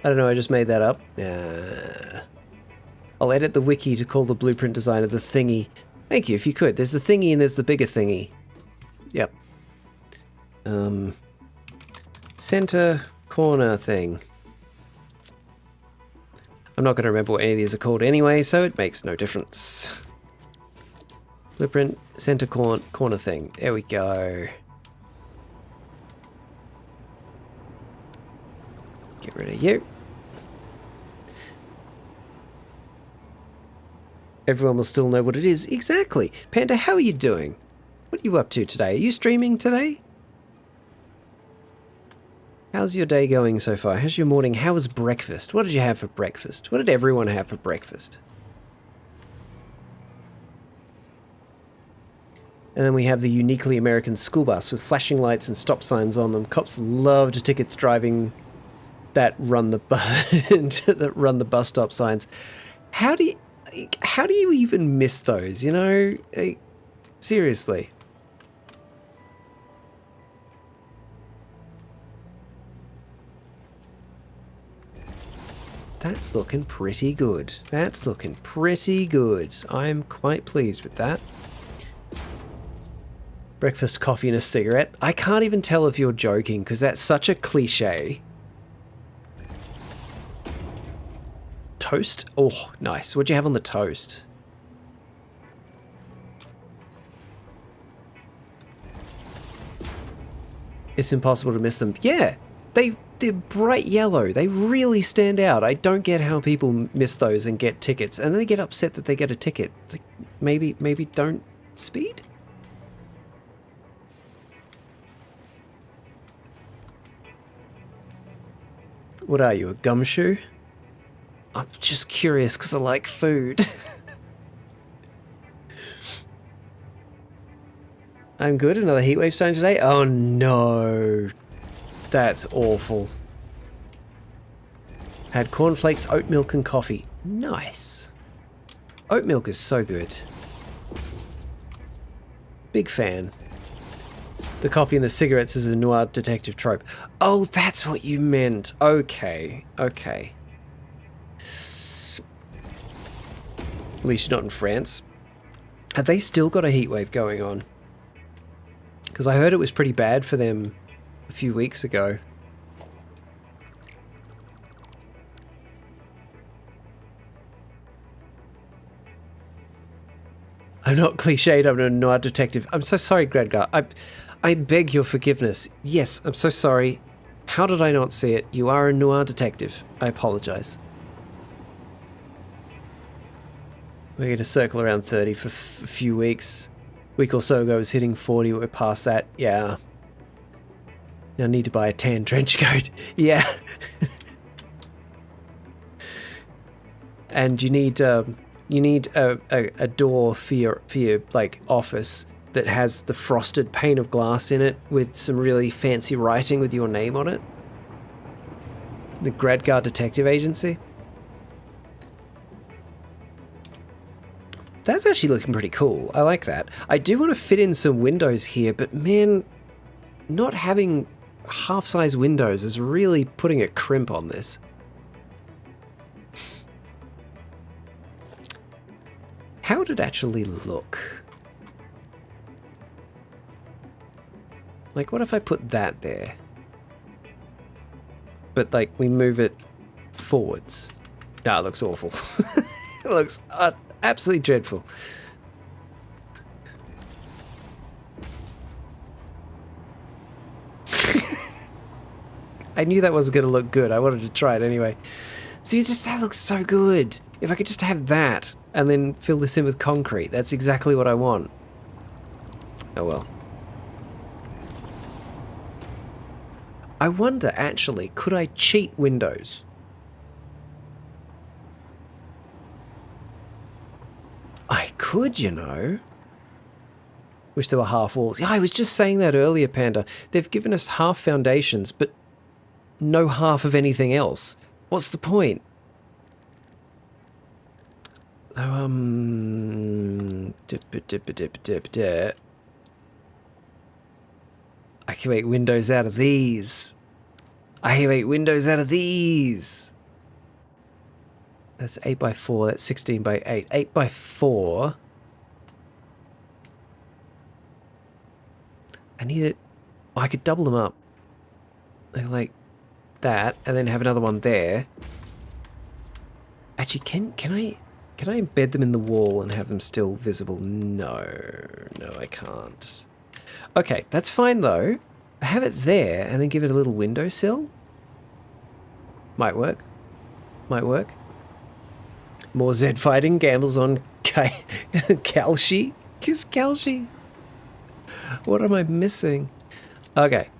don't know, I just made that up. I'll edit the wiki to call the blueprint designer the thingy. Thank you, if you could. There's the thingy and there's the bigger thingy. Yep. Center corner thing. I'm not going to remember what any of these are called anyway, so it makes no difference. Blueprint, center corner thing. There we go. Get rid of you. Everyone will still know what it is. Exactly. Panda, how are you doing? What are you up to today? Are you streaming today? How's your day going so far? How's your morning? How was breakfast? What did you have for breakfast? What did everyone have for breakfast? And then we have the uniquely American school bus with flashing lights and stop signs on them. Cops loved tickets driving that run the bus stop signs. How do you even miss those? You know, seriously. That's looking pretty good. That's looking pretty good. I'm quite pleased with that. Breakfast, coffee, and a cigarette. I can't even tell if you're joking, because that's such a cliche. Toast? Oh, nice. What'd you have on the toast? It's impossible to miss them. Yeah, they're bright yellow. They really stand out. I don't get how people miss those and get tickets, and then they get upset that they get a ticket. It's like, maybe don't speed? What are you, a gumshoe? I'm just curious because I like food. I'm good. Another heatwave starting today. Oh no. That's awful. Had cornflakes, oat milk, and coffee. Nice. Oat milk is so good. Big fan. The coffee and the cigarettes is a noir detective trope. Oh, that's what you meant. Okay, okay. At least you're not in France. Have they still got a heatwave going on? Because I heard it was pretty bad for them a few weeks ago. I'm not cliched, I'm a noir detective. I'm so sorry, Gradgar. I beg your forgiveness. Yes, I'm so sorry. How did I not see it? You are a noir detective. I apologize. We're going to circle around 30 for a few weeks. Week or so ago, it was hitting 40. We're past that. Yeah. Now I need to buy a tan trench coat. Yeah. And you need a door for your like office that has the frosted pane of glass in it with some really fancy writing with your name on it. The Gradgar Detective Agency. That's actually looking pretty cool. I like that. I do want to fit in some windows here, but man, not having half-size windows is really putting a crimp on this. How would it actually look? Like, what if I put that there? But, like, we move it forwards. Nah, it looks awful. It looks absolutely dreadful. I knew that wasn't going to look good. I wanted to try it anyway. See, that looks so good. If I could just have that and then fill this in with concrete, that's exactly what I want. Oh well. I wonder, actually, could I cheat windows? I could, you know. Wish there were half walls. Yeah, I was just saying that earlier, Panda. They've given us half foundations, but no half of anything else. What's the point? I can make windows out of these. I can make windows out of these. That's 8 by 4. That's 16 by 8. 8 by 4. I need it. Oh, I could double them up. Like that, and then have another one there. Actually, can I embed them in the wall and have them still visible? No, I can't. Okay, that's fine though. I have it there and then give it a little windowsill. Might work. Might work. More Zed fighting, gambles on Kalshi. Kiss Kalshi. What am I missing? Okay.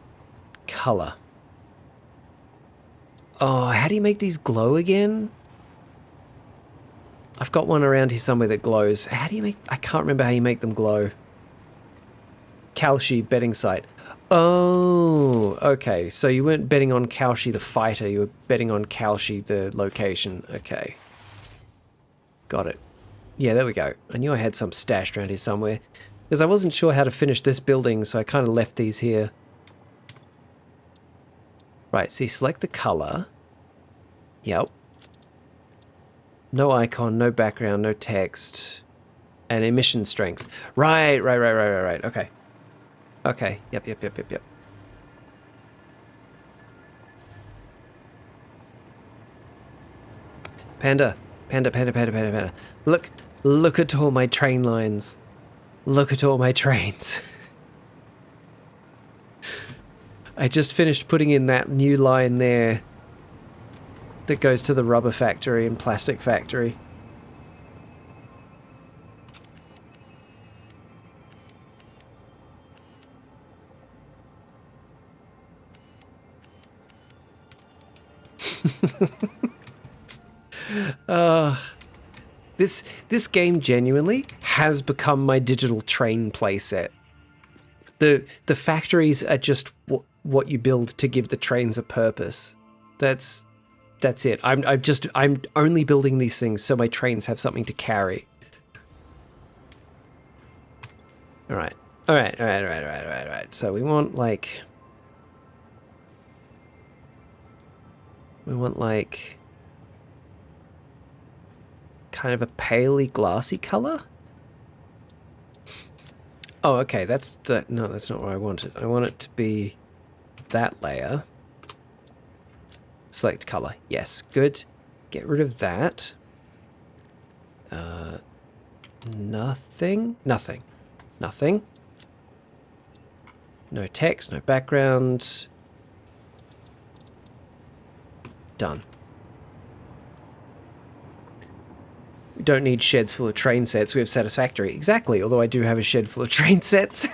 Color. Oh, how do you make these glow again? I've got one around here somewhere that glows. How do you make... I can't remember how you make them glow. Kalshi betting site. Oh, okay. So you weren't betting on Kalshi the fighter. You were betting on Kalshi the location. Okay. Got it. Yeah, there we go. I knew I had some stashed around here somewhere. Because I wasn't sure how to finish this building, so I kind of left these here. Right, so you select the color. Yep. No icon, no background, no text. And emission strength. Right. Okay. Okay, yep. Panda. Look at all my train lines. Look at all my trains. I just finished putting in that new line there that goes to the rubber factory and plastic factory. This game genuinely has become my digital train playset. The factories are just what you build to give the trains a purpose. That's it. I'm only building these things so my trains have something to carry. All right. So we want like kind of a paley glassy color. Oh, okay. No, that's not what I wanted. I want it to be that layer. Select color. Yes, good. Get rid of that. Nothing. No text, no background. Done. We don't need sheds full of train sets. We have Satisfactory. Exactly, although I do have a shed full of train sets.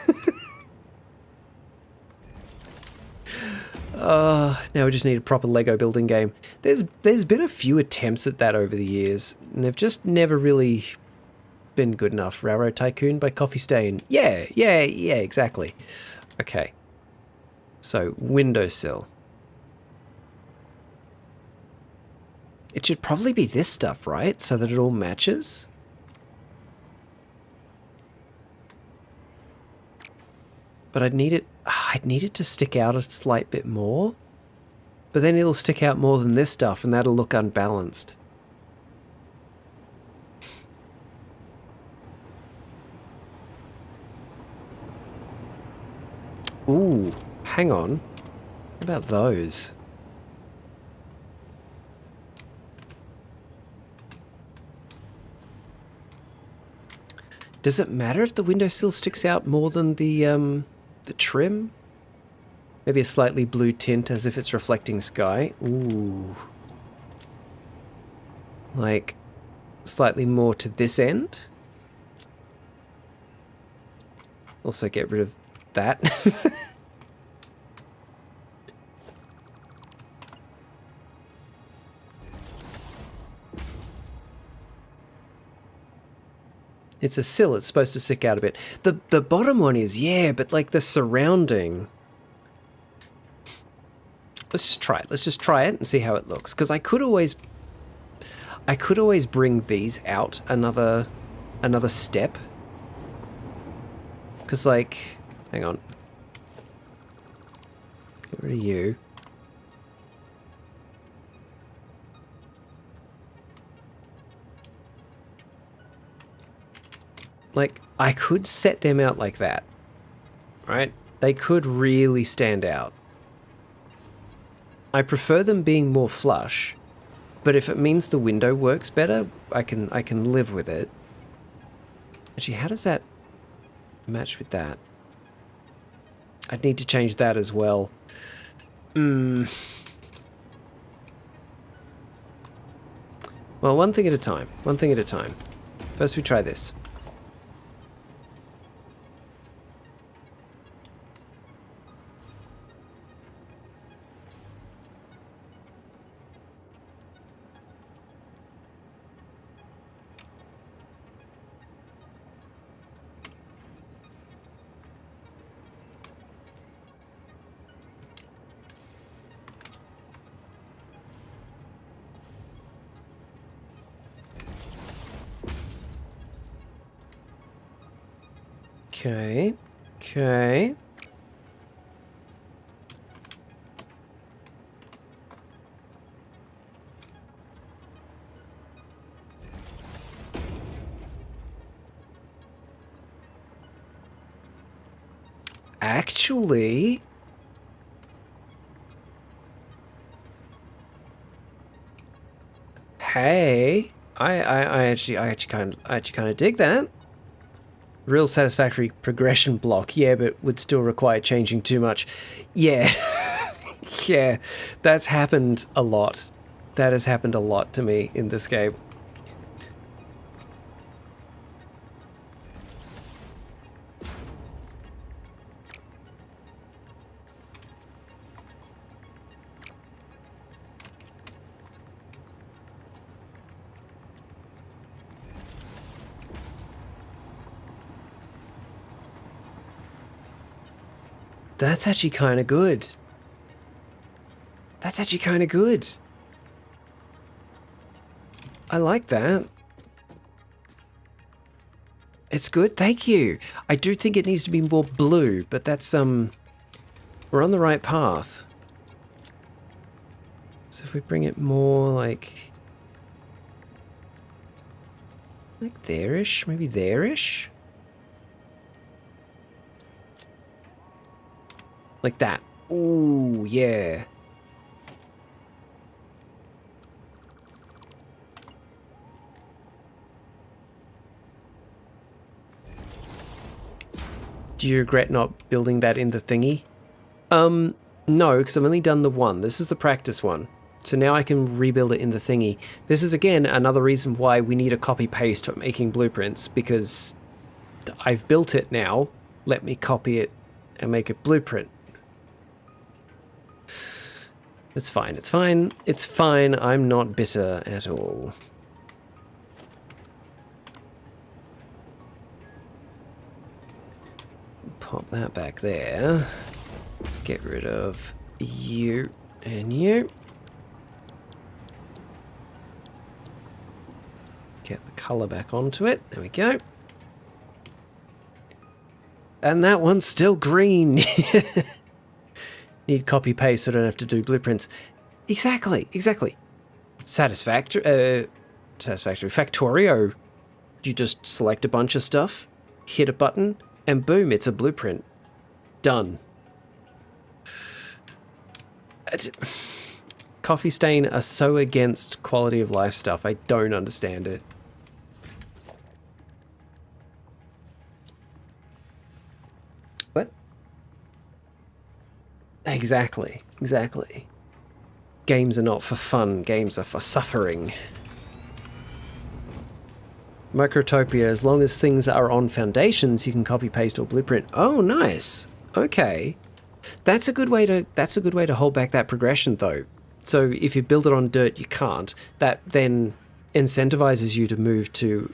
Now we just need a proper Lego building game. There's been a few attempts at that over the years, and they've just never really been good enough. Railroad Tycoon by Coffee Stain. Yeah, exactly. Okay. So, windowsill. It should probably be this stuff, right? So that it all matches. But I'd need it to stick out a slight bit more. But then it'll stick out more than this stuff, and that'll look unbalanced. Ooh, hang on. What about those? Does it matter if the windowsill sticks out more than the trim? Maybe a slightly blue tint as if it's reflecting sky. Ooh. Like, slightly more to this end. Also get rid of that. It's a sill, it's supposed to stick out a bit. The bottom one is, yeah, but like the surrounding. Let's just try it. Let's just try it and see how it looks. Because I could always bring these out another step. Because like, hang on. Get rid of you. Like, I could set them out like that, right? They could really stand out. I prefer them being more flush, but if it means the window works better, I can live with it. Actually, how does that match with that? I'd need to change that as well. Well, one thing at a time. One thing at a time. First we try this. Okay. Okay. Actually, hey, I actually kind of dig that. Real satisfactory progression block, yeah, but would still require changing too much. Yeah, yeah, that's happened a lot. That has happened a lot to me in this game. That's actually kind of good. That's actually kind of good. I like that. It's good, thank you. I do think it needs to be more blue, but that's, we're on the right path. So if we bring it more like there-ish, maybe there-ish? Like that. Ooh, yeah. Do you regret not building that in the thingy? No, because I've only done the one. This is the practice one. So now I can rebuild it in the thingy. This is, again, another reason why we need a copy-paste for making blueprints, because I've built it now. Let me copy it and make a blueprint. It's fine, it's fine, it's fine. I'm not bitter at all. Pop that back there. Get rid of you and you. Get the color back onto it. There we go. And that one's still green. Need copy paste so I don't have to do blueprints. Exactly, exactly. Satisfactory. Factorio. You just select a bunch of stuff, hit a button, and boom, it's a blueprint. Done. Coffee Stain are so against quality of life stuff. I don't understand it. What? Exactly. Exactly. Games are not for fun. Games are for suffering. Microtopia, as long as things are on foundations, you can copy paste or blueprint. Oh, nice. Okay. That's a good way to hold back that progression though. So if you build it on dirt, you can't. That then incentivizes you to move to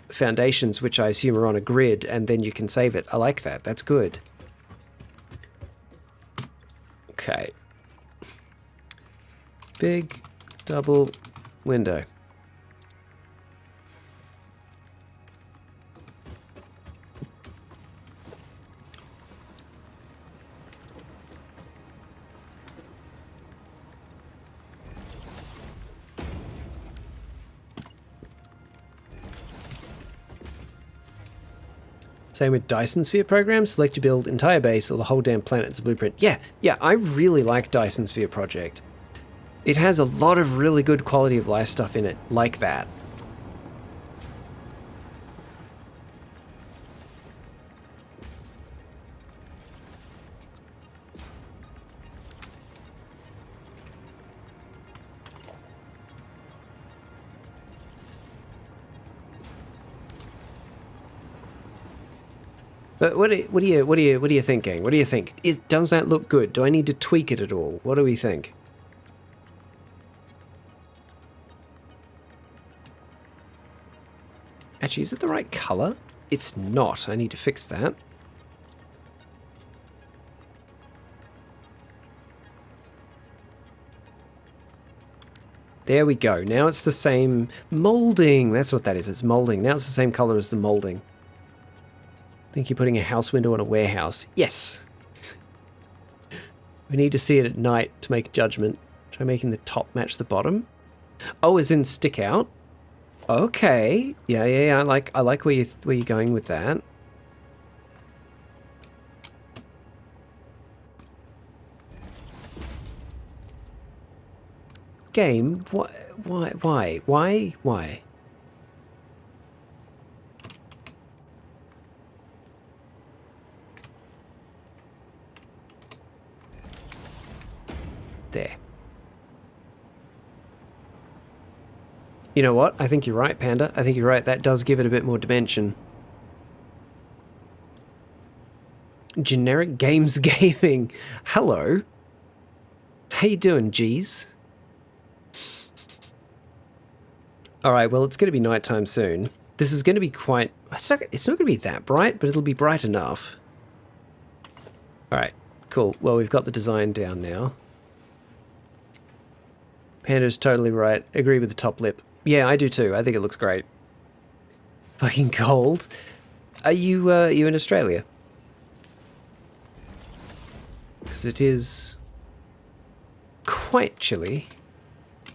foundations, which I assume are on a grid, and then you can save it. I like that. That's good. Okay. Big double window. Same with Dyson Sphere program. Select your build, entire base, or the whole damn planet as a blueprint. Yeah, I really like Dyson Sphere project. It has a lot of really good quality of life stuff in it, like that. But what are you thinking? What do you think? Does that look good? Do I need to tweak it at all? What do we think? Actually, is it the right color? It's not. I need to fix that. There we go. Now it's the same molding. That's what that is. It's molding. Now it's the same color as the molding. I think you're putting a house window on a warehouse. Yes. We need to see it at night to make a judgment. Try making the top match the bottom. Oh, as in stick out? Okay. Yeah. I like where you're going with that. Game, why? There. You know what? I think you're right, Panda. I think you're right. That does give it a bit more dimension. Generic Games Gaming. Hello. How you doing, G's? Alright, well, it's going to be nighttime soon. This is going to be quite... It's not going to be that bright, but it'll be bright enough. Alright, Cool. Well, we've got the design down now. Panda's totally right. Agree with the top lip. Yeah, I do too. I think it looks great. Fucking cold. Are you in Australia? Because it is quite chilly.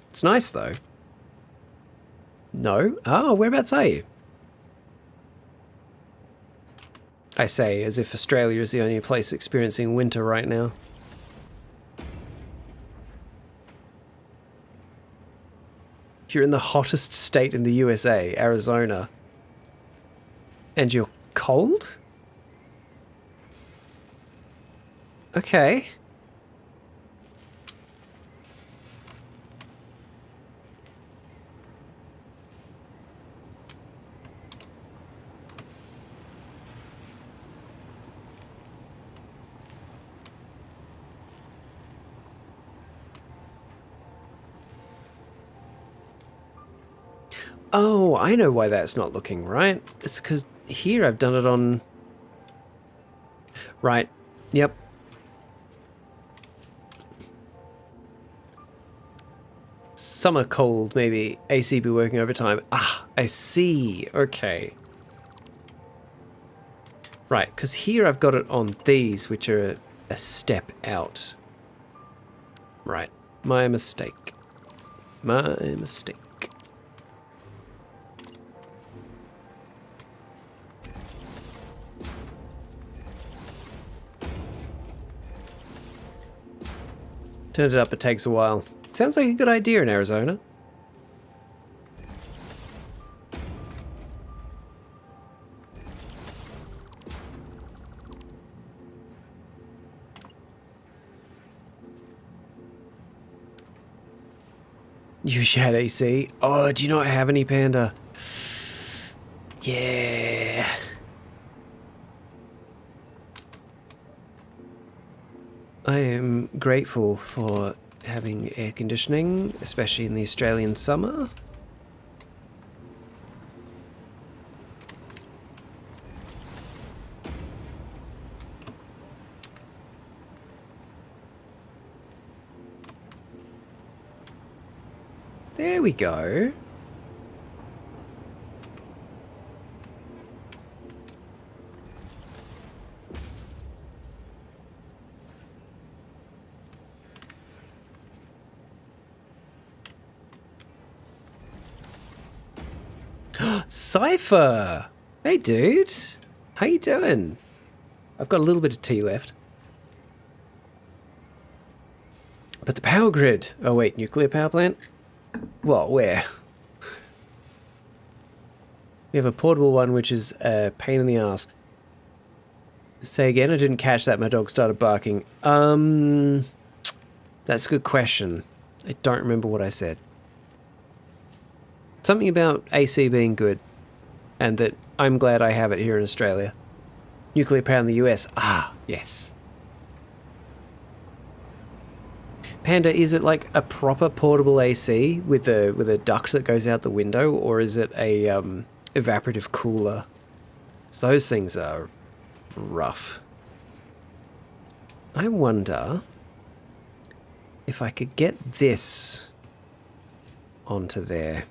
It's nice though. No? Oh, whereabouts are you? I say as if Australia is the only place experiencing winter right now. You're in the hottest state in the USA, Arizona. And you're cold? Okay. Oh, I know why that's not looking right. It's because here I've done it on... Right. Yep. Summer cold, maybe. AC be working overtime. Ah, I see. Okay. Right, because here I've got it on these, which are a step out. Right. My mistake. My mistake. Turned it up, it takes a while. Sounds like a good idea in Arizona. You had AC. Oh, do you not have any, Panda? Yeah. I am grateful for having air conditioning, especially in the Australian summer. There we go. Cypher! Hey dude! How you doing? I've got a little bit of tea left. But the power grid... Oh wait, nuclear power plant? Well, where? We have a portable one which is a pain in the ass. Say again, I didn't catch that, my dog started barking. That's a good question. I don't remember what I said. Something about AC being good, and that I'm glad I have it here in Australia. Nuclear power in the US. Ah, yes. Panda, is it like a proper portable AC with a duct that goes out the window, or is it a evaporative cooler? So those things are rough. I wonder if I could get this onto there.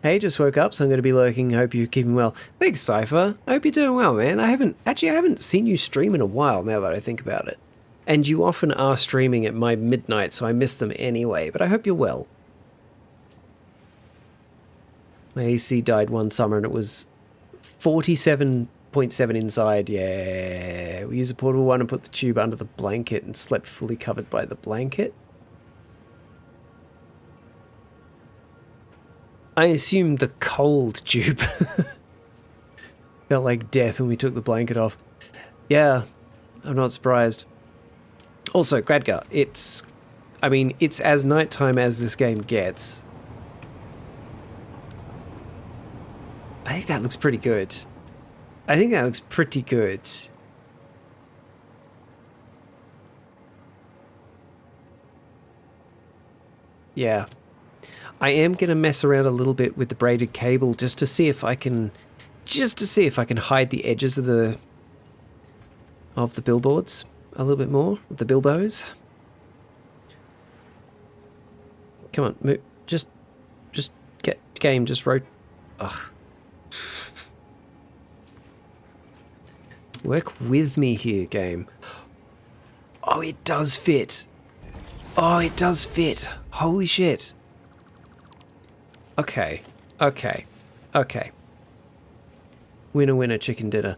Hey, just woke up, so I'm going to be lurking. Hope you're keeping well. Thanks, Cypher. I hope you're doing well, man. I haven't seen you stream in a while, now that I think about it. And you often are streaming at my midnight, so I miss them anyway, but I hope you're well. My AC died one summer, and it was 47.7 inside. Yeah, we used a portable one and put the tube under the blanket and slept fully covered by the blanket. I assume the cold tube. Felt like death when we took the blanket off. Yeah, I'm not surprised. Also, Gradgar, it's as nighttime as this game gets. I think that looks pretty good. Yeah. I am going to mess around a little bit with the braided cable just to see if I can just to see if I can hide the edges of the billboards a little bit more, the bilbos. Come on, move. Just get game. Just ugh. Work with me here, game. Oh, it does fit. Oh, it does fit. Holy shit. Okay. Okay. Okay. Winner, winner, chicken dinner.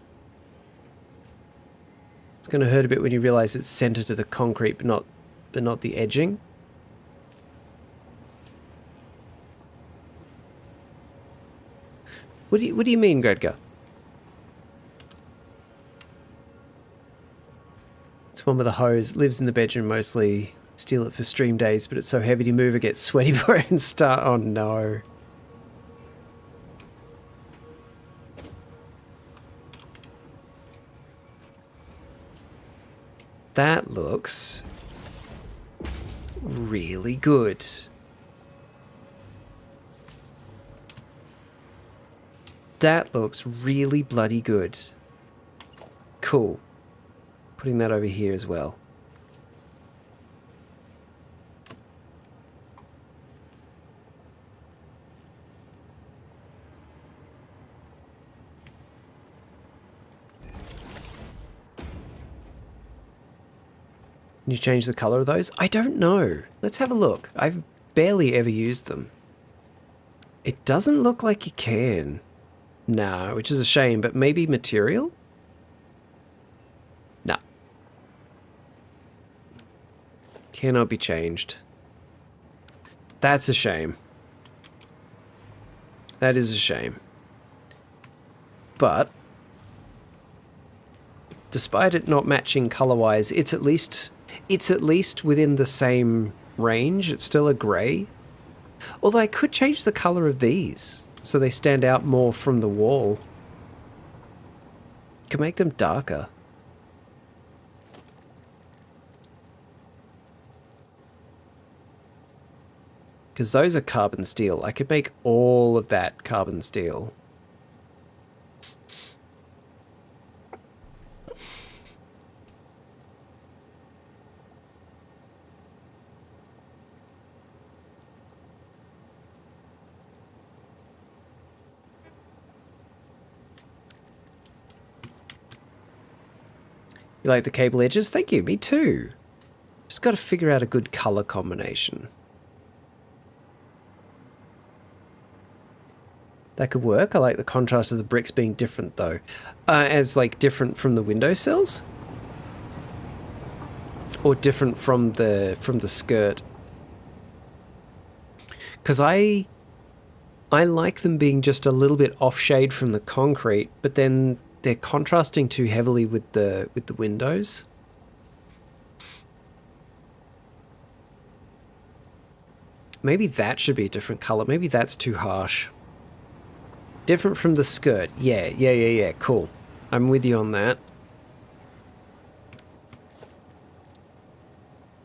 It's going to hurt a bit when you realize it's centered to the concrete, but not the edging. What do you mean, Gredgar? It's one with a hose. Lives in the bedroom mostly. Steal it for stream days, but it's so heavy to move it gets sweaty before it can start. Oh no. That looks really good. That looks really bloody good. Cool. Putting that over here as well. Can you change the color of those? I don't know. Let's have a look. I've barely ever used them. It doesn't look like you can. Nah, which is a shame, but maybe material? Nah. Cannot be changed. That's a shame. That is a shame. But despite it not matching color-wise, it's at least within the same range. It's still a grey. Although I could change the color of these so they stand out more from the wall. Could make them darker. Because those are carbon steel. I could make all of that carbon steel. You like the cable edges? Thank you, me too. Just got to figure out a good color combination. That could work. I like the contrast of the bricks being different though. As like different from the windowsills? Or different from the skirt? Because I like them being just a little bit off shade from the concrete, but then they're contrasting too heavily with the windows. Maybe that should be a different color. Maybe that's too harsh. Different from the skirt. Yeah. Cool. I'm with you on that.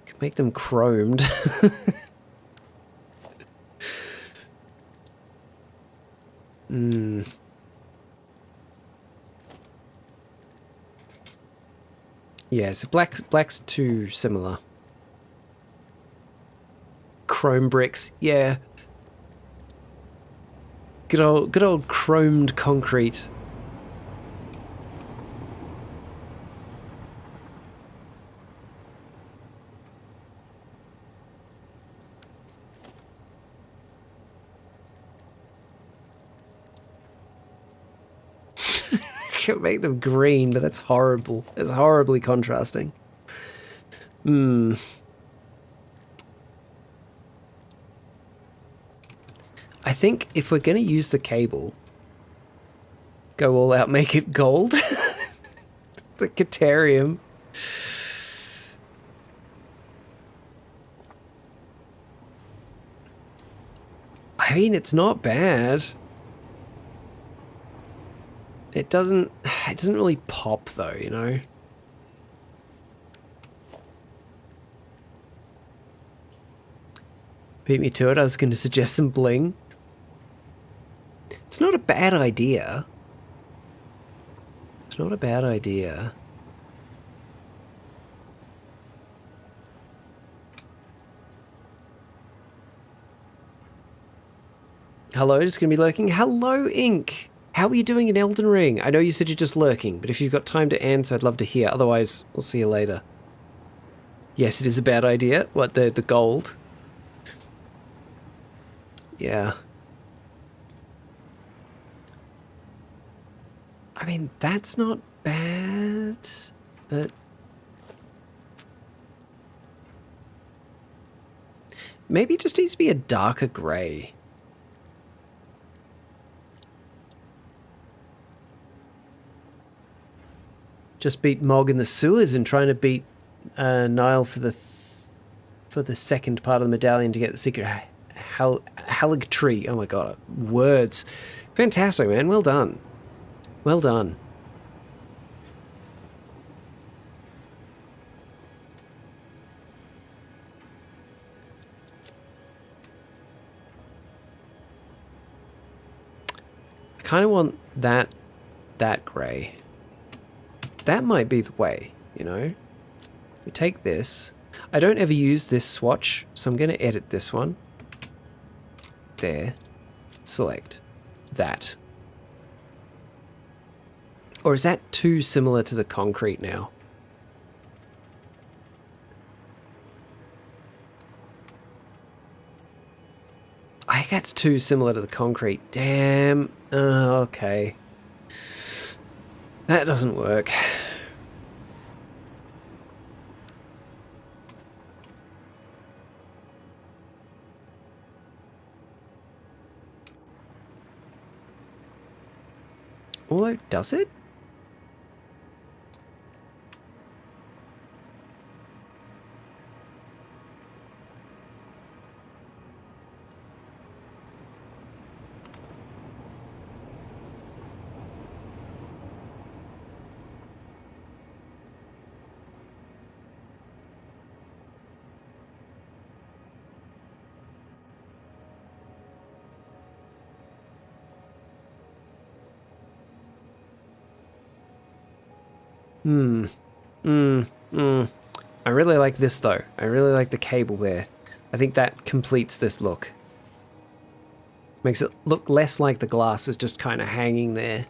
Could make them chromed. Yeah, so black's too similar. Chrome bricks, yeah. Good old chromed concrete. Could make them green, but that's horrible. It's horribly contrasting. I think if we're going to use the cable, go all out, make it gold. The Caterium. I mean, it's not bad. It doesn't really pop though, you know? Beat me to it. I was going to suggest some bling. It's not a bad idea. It's not a bad idea. Hello, just gonna be lurking. Hello, Ink! How are you doing in Elden Ring? I know you said you're just lurking, but if you've got time to answer, I'd love to hear. Otherwise, we'll see you later. Yes, it is a bad idea. What, the gold? Yeah. I mean, that's not bad, but... maybe it just needs to be a darker grey. Just beat Mog in the sewers and trying to beat Nile for the second part of the medallion to get the secret Halig tree. Oh my god, words. Fantastic, man. Well done. Well done. I kind of want that grey. That might be the way, you know? We take this. I don't ever use this swatch, so I'm going to edit this one. There. Select that. Or is that too similar to the concrete now? I think that's too similar to the concrete. Damn. Okay. That doesn't work. Although, does it? I really like this though. I really like the cable there. I think that completes this look. Makes it look less like the glass is just kind of hanging there.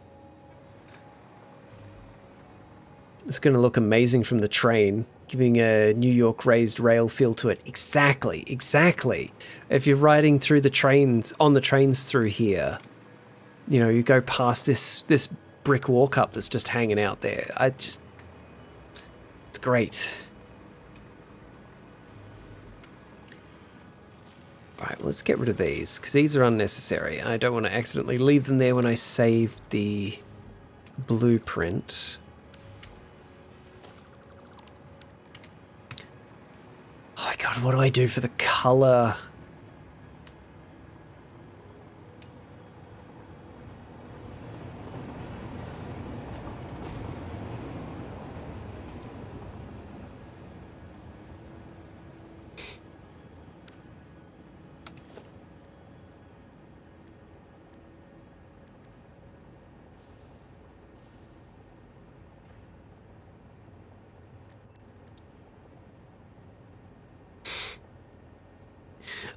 It's going to look amazing from the train, giving a New York raised rail feel to it. Exactly, exactly. If you're riding through the trains, on the trains through here, you know, you go past this brick walk up that's just hanging out there. It's great. Right, let's get rid of these, because these are unnecessary. I don't want to accidentally leave them there when I save the blueprint. Oh my god, what do I do for the colour?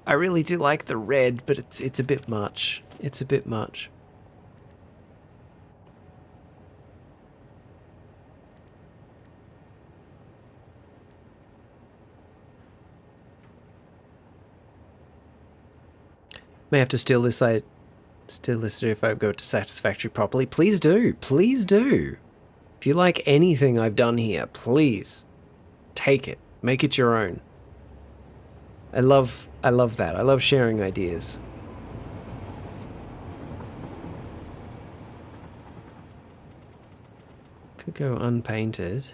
I really do like the red, but it's a bit much. It's a bit much. May have to steal this. Steal this if I go to Satisfactory properly. Please do. Please do. If you like anything I've done here, please take it. Make it your own. I love that. I love sharing ideas. Could go unpainted.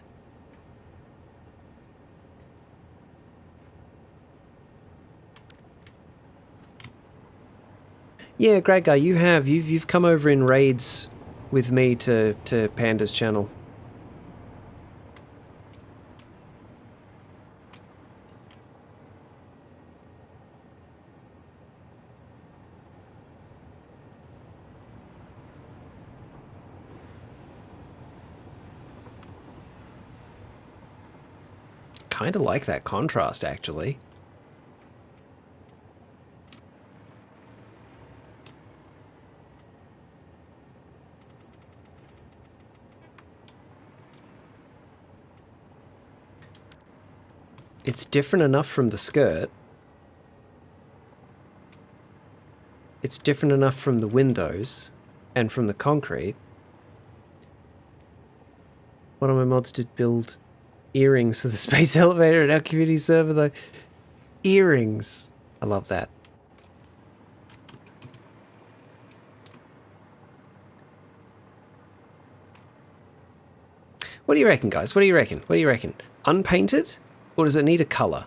Yeah, great guy, you've come over in raids with me to Panda's channel. kind of like that contrast, actually. It's different enough from the skirt. It's different enough from the windows and from the concrete. One of my mods did build earrings for the space elevator in our community server, though. Earrings. I love that. What do you reckon, guys? What do you reckon? What do you reckon? Unpainted? Or does it need a color?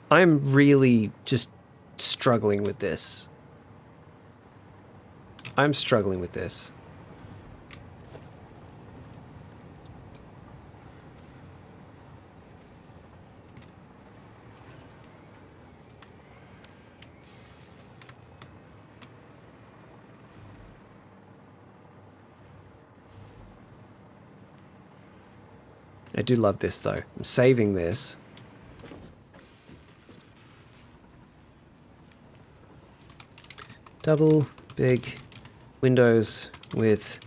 I'm really just struggling with this. I'm struggling with this. I do love this, though. I'm saving this. Double big windows with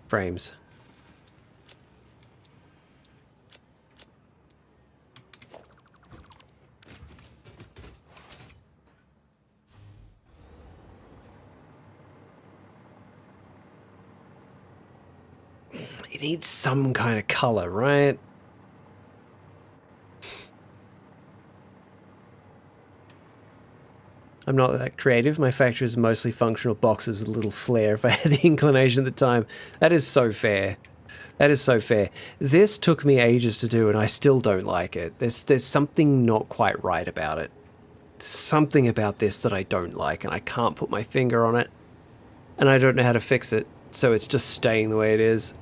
frames. It needs some kind of color, right? I'm not that creative. My factory is mostly functional boxes with a little flair if I had the inclination at the time. That is so fair. That is so fair. This took me ages to do and I still don't like it. There's something not quite right about it. Something about this that I don't like and I can't put my finger on it. And I don't know how to fix it. So it's just staying the way it is.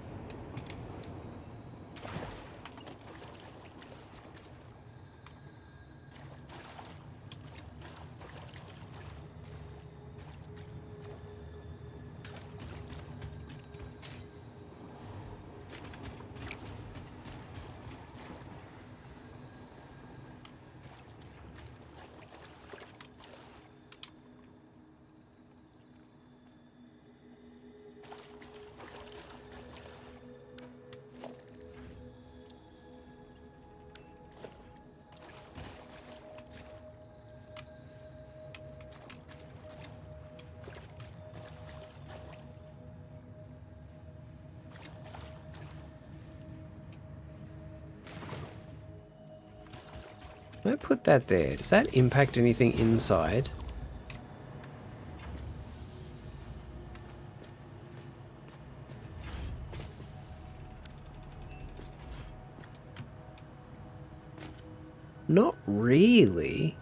When I put that there, does that impact anything inside? Not really.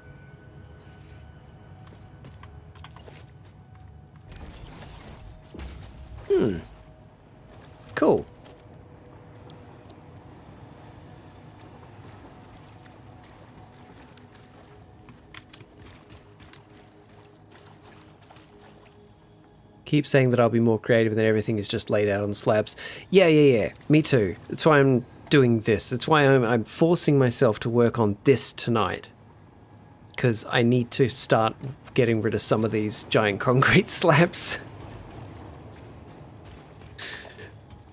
Cool. Keep saying that I'll be more creative and that everything is just laid out on slabs. Yeah. Me too. That's why I'm doing this. That's why I'm forcing myself to work on this tonight. Because I need to start getting rid of some of these giant concrete slabs.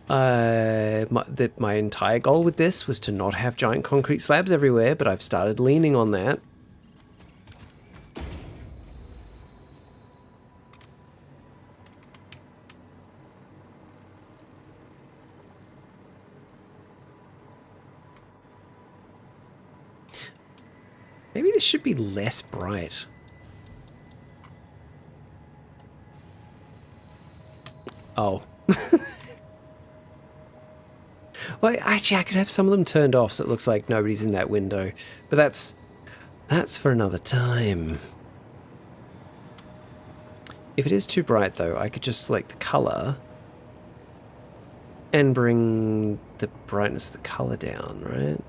My entire goal with this was to not have giant concrete slabs everywhere, but I've started leaning on that. Maybe this should be less bright. Oh. Well, actually, I could have some of them turned off so it looks like nobody's in that window. But that's for another time. If it is too bright, though, I could just select the color and bring the brightness of the color down, right?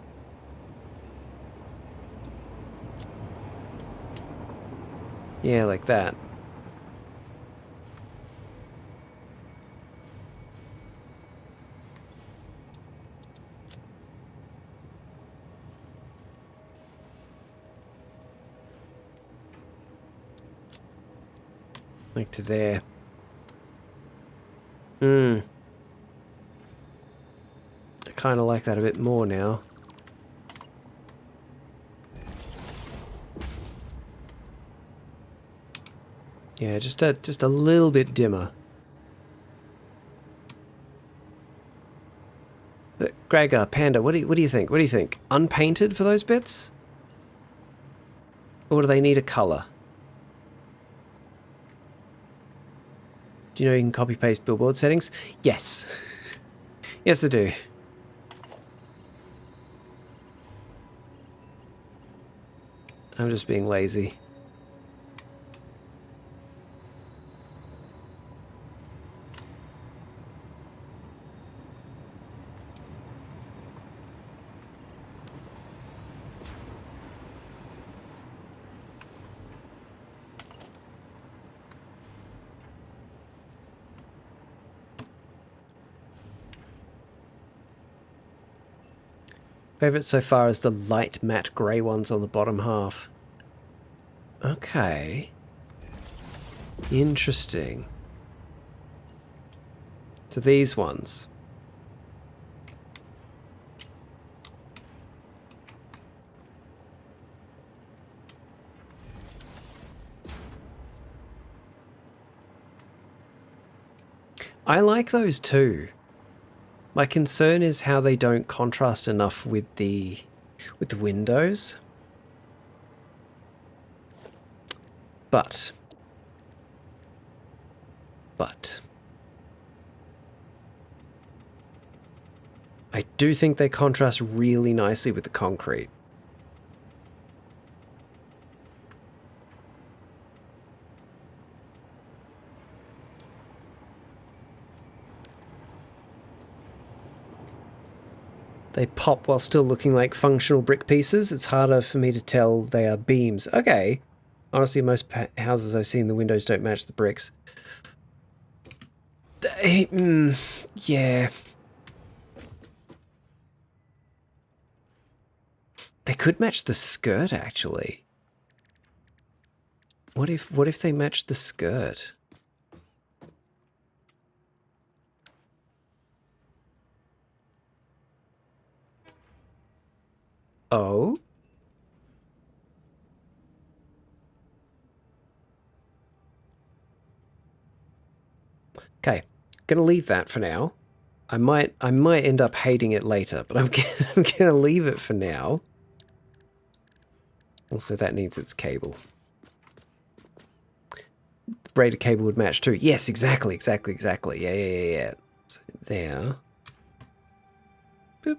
Yeah, like that. Like to there. I kind of like that a bit more now. Yeah, just a little bit dimmer. But Gregor, Panda, what do you think? What do you think? Unpainted for those bits? Or do they need a colour? Do you know you can copy paste billboard settings? Yes. Yes, I do. I'm just being lazy. Favorite so far is the light matte grey ones on the bottom half. Okay. Interesting. So these ones. I like those too. My concern is how they don't contrast enough with the windows. But I do think they contrast really nicely with the concrete. They pop while still looking like functional brick pieces. It's harder for me to tell they are beams. Okay. Honestly, most houses I've seen, the windows don't match the bricks. Yeah. They could match the skirt, actually. What if they matched the skirt? Oh? Okay, gonna leave that for now. I might end up hating it later, but I'm gonna leave it for now. Also, that needs its cable. The braided cable would match too. Yes, exactly. Yeah. So there. Boop.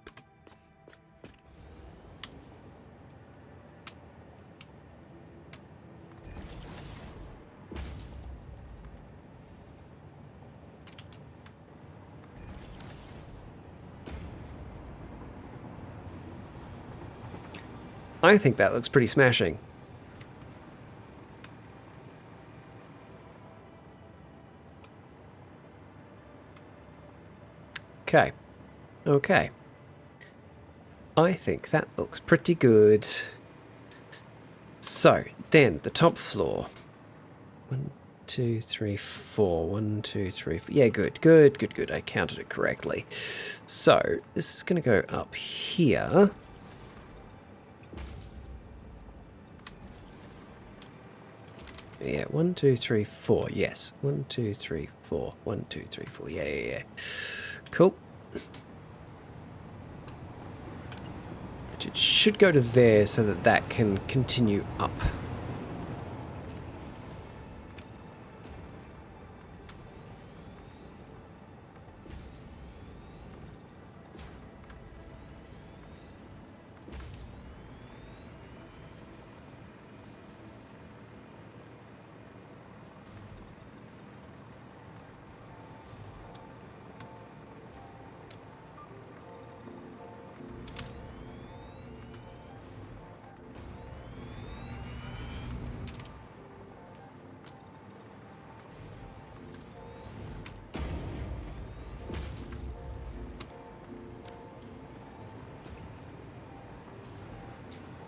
I think that looks pretty smashing. Okay. Okay. I think that looks pretty good. So, then, the top floor. 1, 2, 3, 4. 1, 2, 3, 4. Yeah, good. I counted it correctly. So, this is going to go up here. Yeah, 1, 2, 3, 4. Yes. 1, 2, 3, 4. 1, 2, 3, 4. Yeah. Cool. It should go to there so that that can continue up.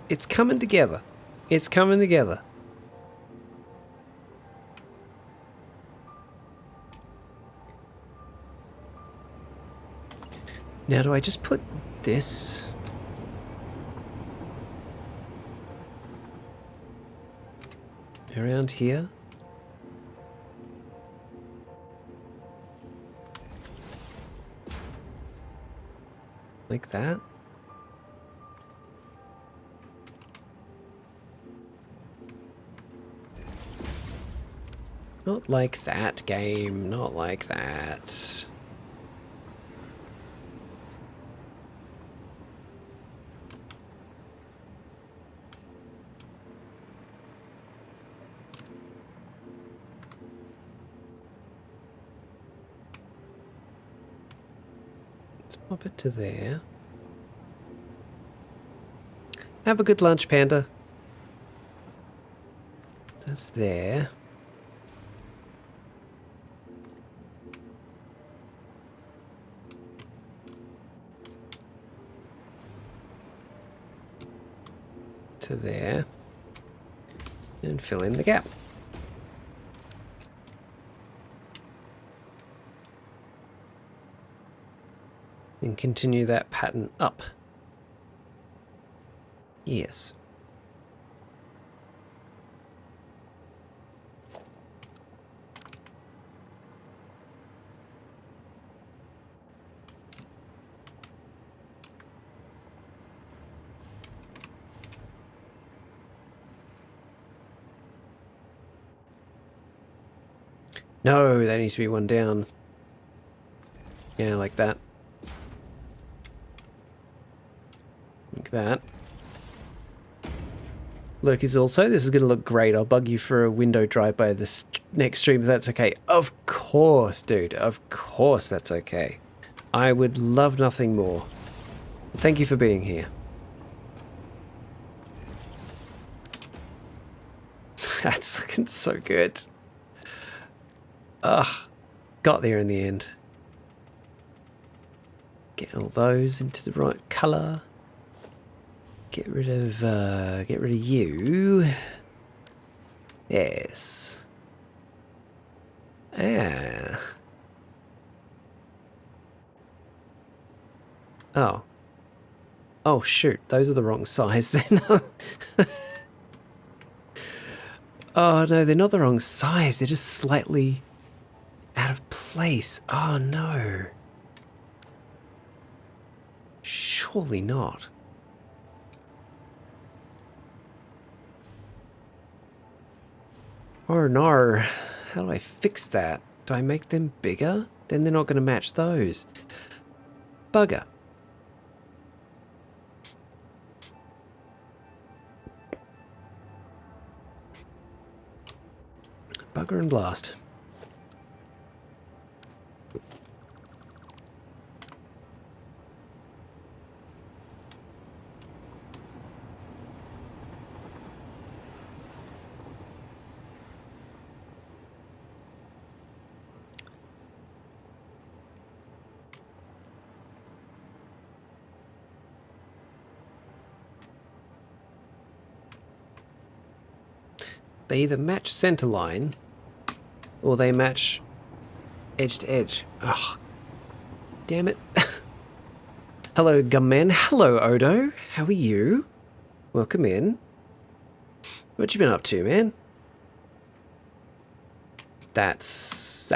It's coming together. It's coming together. Now, do I just put this around here? Like that? Not like that, game. Not like that. Let's pop it to there. Have a good lunch, Panda. That's there. To there. And fill in the gap. And continue that pattern up. Yes. No, that needs to be one down. Yeah, like that. Like that. Look, is also, this is going to look great. I'll bug you for a window drive-by this next stream if that's okay. Of course, dude. Of course that's okay. I would love nothing more. Thank you for being here. That's looking so good. Ugh. Got there in the end. Get all those into the right colour. Get rid of you. Yes. Ah. Oh. Oh shoot, those are the wrong size then. Oh no, they're not the wrong size, they're just slightly out of place. Oh no. Surely not. Oh no. How do I fix that? Do I make them bigger? Then they're not going to match those. Bugger. Bugger and blast. They either match center line or they match edge to edge. Ugh. Damn it. Hello, Gumman. Hello, Odo. How are you? Welcome in. What you been up to, man? That's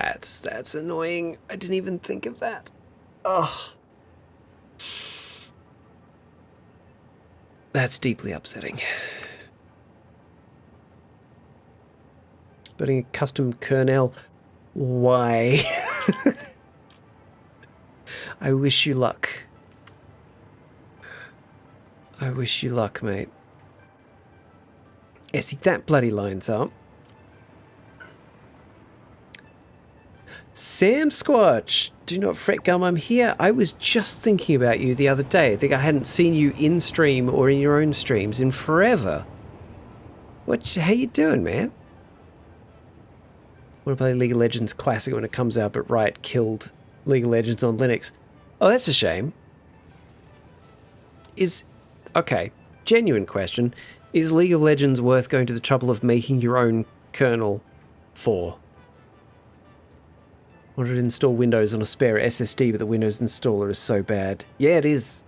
annoying. I didn't even think of that. Ugh. That's deeply upsetting. Putting a custom kernel. Why? I wish you luck. I wish you luck, mate. Yeah, see, that bloody lines up. Sam Squatch, do not fret, Gum, I'm here. I was just thinking about you the other day. I think I hadn't seen you in stream or in your own streams in forever. How you doing, man? I want to play League of Legends Classic when it comes out, but Riot killed League of Legends on Linux. Oh, that's a shame. Okay, genuine question. Is League of Legends worth going to the trouble of making your own kernel for? Wanted to install Windows on a spare SSD, but the Windows installer is so bad. Yeah, it is.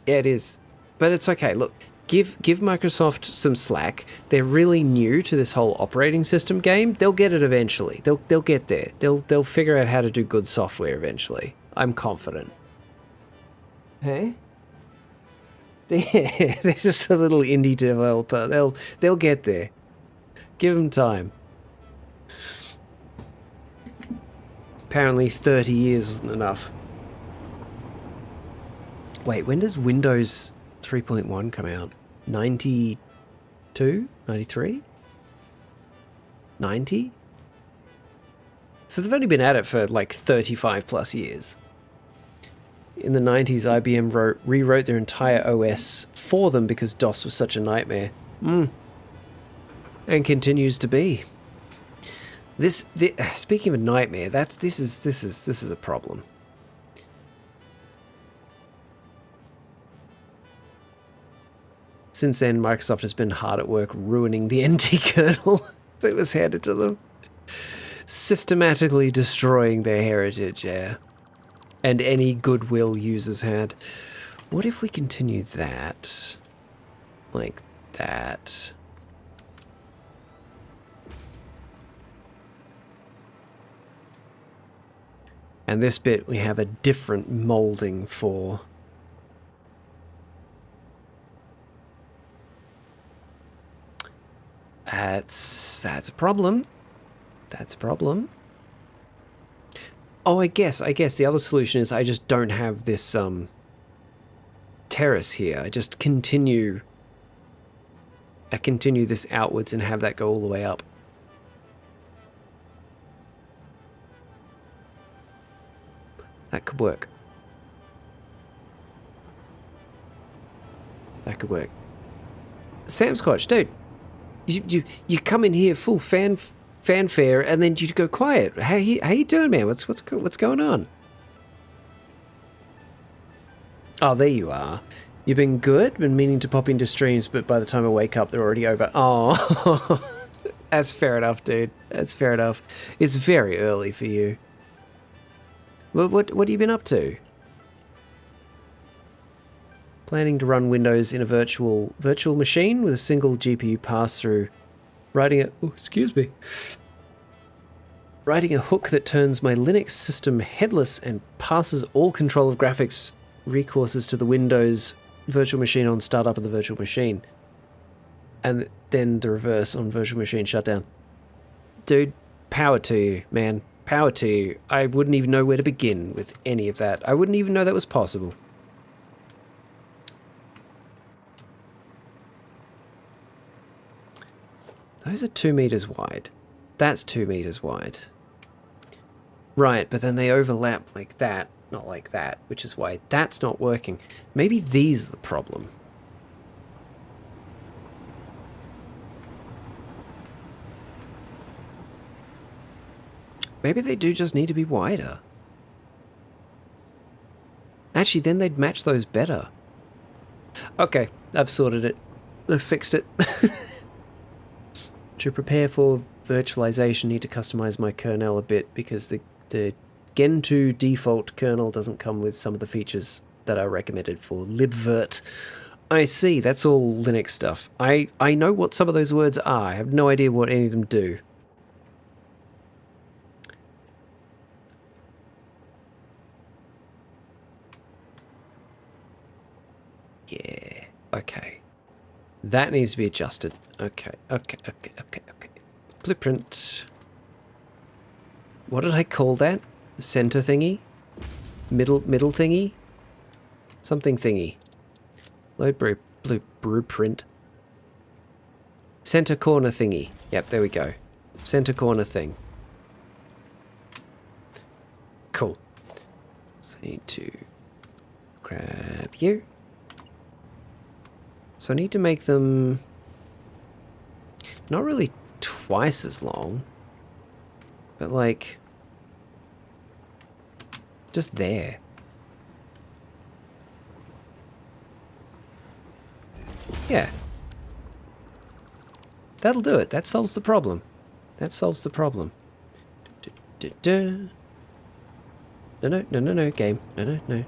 Yeah, it is. But it's okay. Look, give Microsoft some slack. They're really new to this whole operating system game. They'll get it eventually. They'll get there. They'll figure out how to do good software eventually. I'm confident. Hey? They're just a little indie developer. They'll get there. Give them time. Apparently 30 years wasn't enough. Wait, when does Windows 3.1 come out? 92? 93? 90? So they've only been at it for like 35 plus years. In the 90s, IBM rewrote their entire OS for them because DOS was such a nightmare. And continues to be. Speaking of a nightmare, this is a problem. Since then, Microsoft has been hard at work ruining the NT kernel that was handed to them. Systematically destroying their heritage, yeah. And any goodwill users had. What if we continue that? Like that. And this bit we have a different molding for. That's a problem. That's a problem. Oh, I guess the other solution is I just don't have this terrace here. I just continue this outwards and have that go all the way up. That could work. That could work. Sam Squatch, dude, you come in here full fanfare and then you go quiet. How you doing, man? What's going on? Oh, there you are. You've been good. Been meaning to pop into streams, but by the time I wake up, they're already over. Oh, that's fair enough, dude. That's fair enough. It's very early for you. What have you been up to? Planning to run Windows in a virtual machine with a single GPU pass-through. Writing a hook that turns my Linux system headless and passes all control of graphics recourses to the Windows virtual machine on startup of the virtual machine. And then the reverse on virtual machine shutdown. Dude, power to you, man. Power to you. I wouldn't even know where to begin with any of that. I wouldn't even know that was possible. Those are 2 meters wide. That's 2 meters wide. Right, but then they overlap like that, not like that, which is why that's not working. Maybe these are the problem. Maybe they do just need to be wider. Actually, then they'd match those better. Okay, I've sorted it. I've fixed it. To prepare for virtualization, need to customize my kernel a bit because the Gentoo default kernel doesn't come with some of the features that are recommended for libvirt. I see, that's all Linux stuff. I know what some of those words are. I have no idea what any of them do. Yeah, okay. That needs to be adjusted. Okay. Blueprint. What did I call that? Center thingy? Middle thingy? Something thingy. Load blueprint. Center corner thingy. Yep, there we go. Center corner thing. Cool. So I need to grab you. So I need to make them not really twice as long, but like just there. Yeah. That'll do it. That solves the problem. That solves the problem. No, no, no, no, no, game. No, no, no.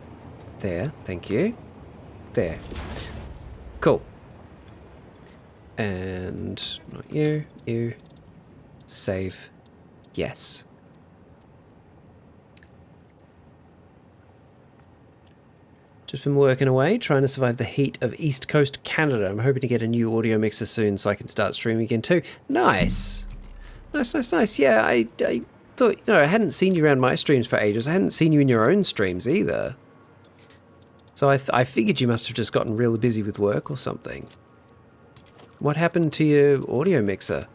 There, thank you. There. Cool. And not you, you. Save. Yes. Just been working away, trying to survive the heat of East Coast Canada. I'm hoping to get a new audio mixer soon so I can start streaming again too. Nice! Nice, nice, nice. Yeah, I thought, I hadn't seen you around my streams for ages. I hadn't seen you in your own streams either. So I figured you must have just gotten really busy with work or something. What happened to your audio mixer?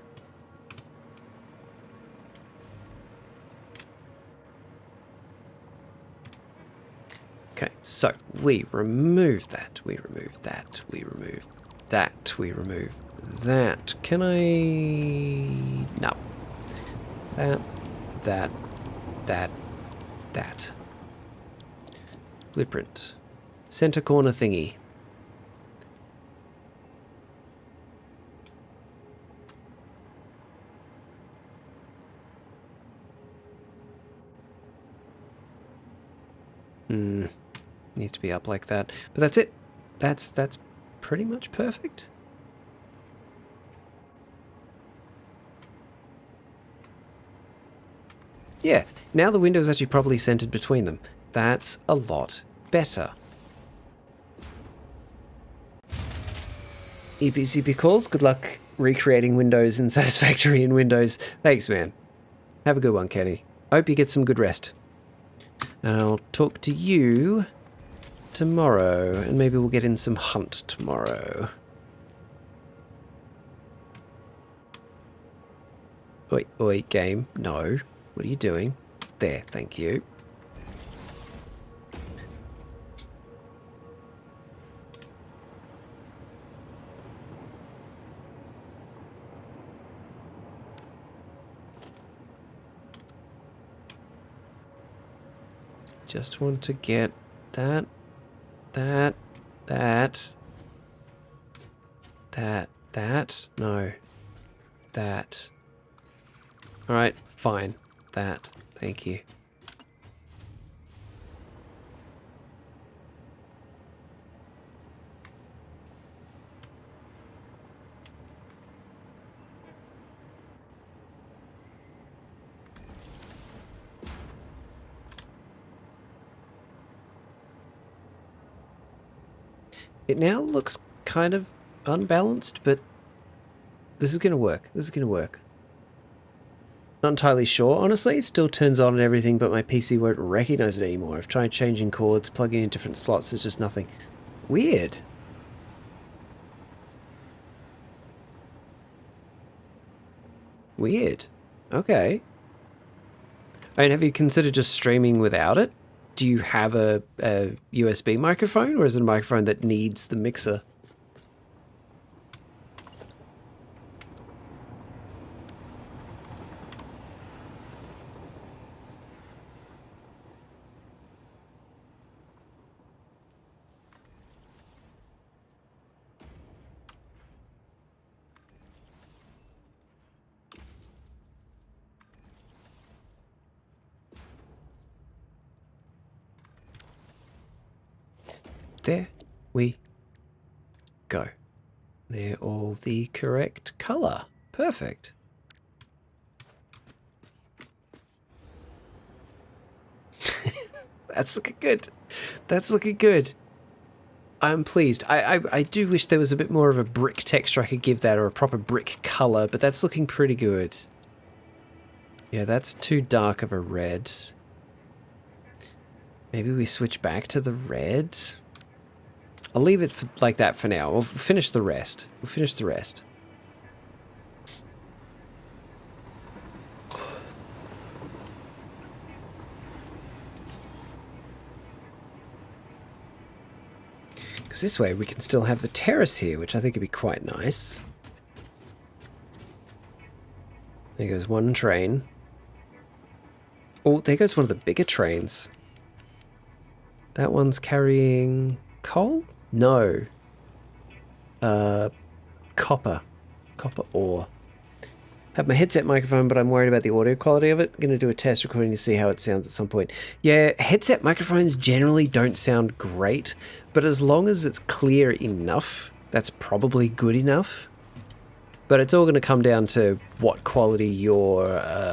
Okay, so we remove that, we remove that, we remove that, we remove that. Can I... No. That. Blueprint. Center corner thingy. Needs to be up like that. But that's it. That's pretty much perfect. Yeah, now the window's actually properly centered between them. That's a lot better. EPCP calls, good luck recreating Windows in Satisfactory in Windows. Thanks, man. Have a good one, Kenny. I hope you get some good rest. And I'll talk to you tomorrow, and maybe we'll get in some hunt tomorrow. Oi, oi, game. No. What are you doing? There, thank you. Just want to get that. No. That. Alright, fine. That. Thank you. It now looks kind of unbalanced, but this is going to work. This is going to work. Not entirely sure, honestly. It still turns on and everything, but my PC won't recognize it anymore. I've tried changing chords, plugging in different slots. There's just nothing. Weird. Weird. Okay. I mean, have you considered just streaming without it? Do you have a USB microphone, or is it a microphone that needs the mixer? There we go. They're all the correct color. Perfect. That's looking good. That's looking good. I'm pleased. I do wish there was a bit more of a brick texture I could give that, or a proper brick color, but that's looking pretty good. Yeah, that's too dark of a red. Maybe we switch back to the red. I'll leave it like that for now. We'll finish the rest. We'll finish the rest. Because this way we can still have the terrace here, which I think would be quite nice. There goes one train. Oh, there goes one of the bigger trains. That one's carrying coal? No. Copper. Copper ore. Have my headset microphone, but I'm worried about the audio quality of it. I'm going to do a test recording to see how it sounds at some point. Yeah, headset microphones generally don't sound great, but as long as it's clear enough, that's probably good enough. But it's all going to come down to what quality you're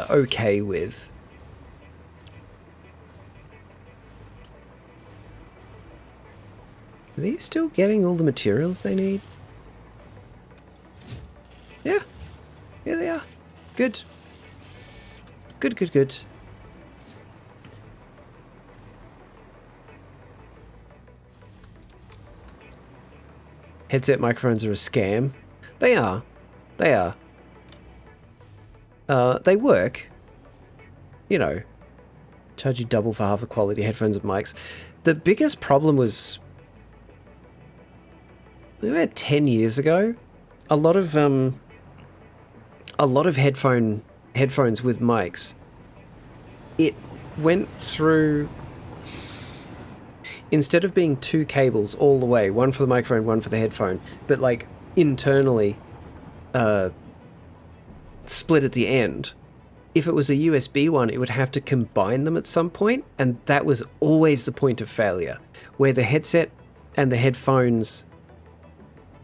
okay with. Are these still getting all the materials they need? Yeah. Yeah, they are. Good. Good, good, good. Headset microphones are a scam. They are. They are. They work. You know, charge you double for half the quality headphones and mics. The biggest problem was about 10 years ago. A lot of headphones with mics, it went through, instead of being two cables all the way, one for the microphone, one for the headphone, but like internally split at the end. If it was a USB one, it would have to combine them at some point, and that was always the point of failure, where the headset and the headphones,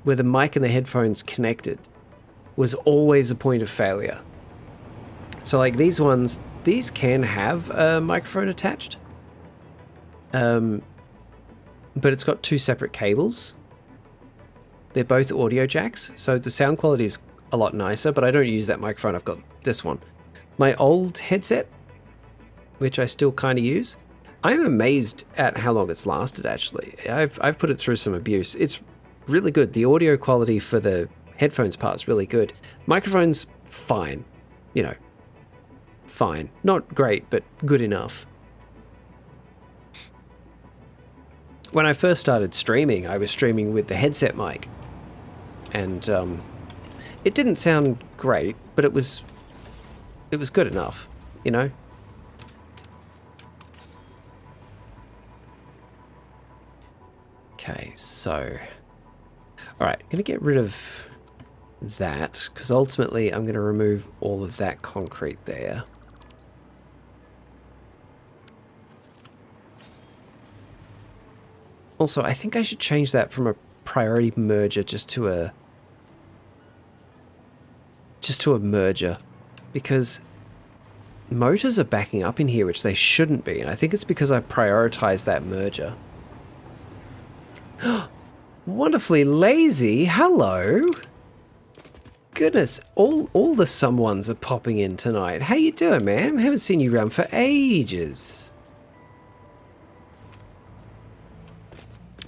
where the mic and the headphones connected, was always a point of failure. So like these ones, these can have a microphone attached, but it's got two separate cables. They're both audio jacks, so the sound quality is a lot nicer, but I don't use that microphone. I've got this one. My old headset, which I still kind of use, I'm amazed at how long it's lasted, actually. I've put it through some abuse. It's really good. The audio quality for the headphones part is really good. Microphones, fine. You know, fine. Not great, but good enough. When I first started streaming, I was streaming with the headset mic. And it didn't sound great, but it was good enough, you know? Okay, so... Alright, I'm going to get rid of that, because ultimately I'm going to remove all of that concrete there. Also, I think I should change that from a priority merger just to a merger, because motors are backing up in here, which they shouldn't be, and I think it's because I prioritized that merger. Wonderfully lazy, hello. Goodness, all the someones are popping in tonight. How you doing, man? Haven't seen you around for ages.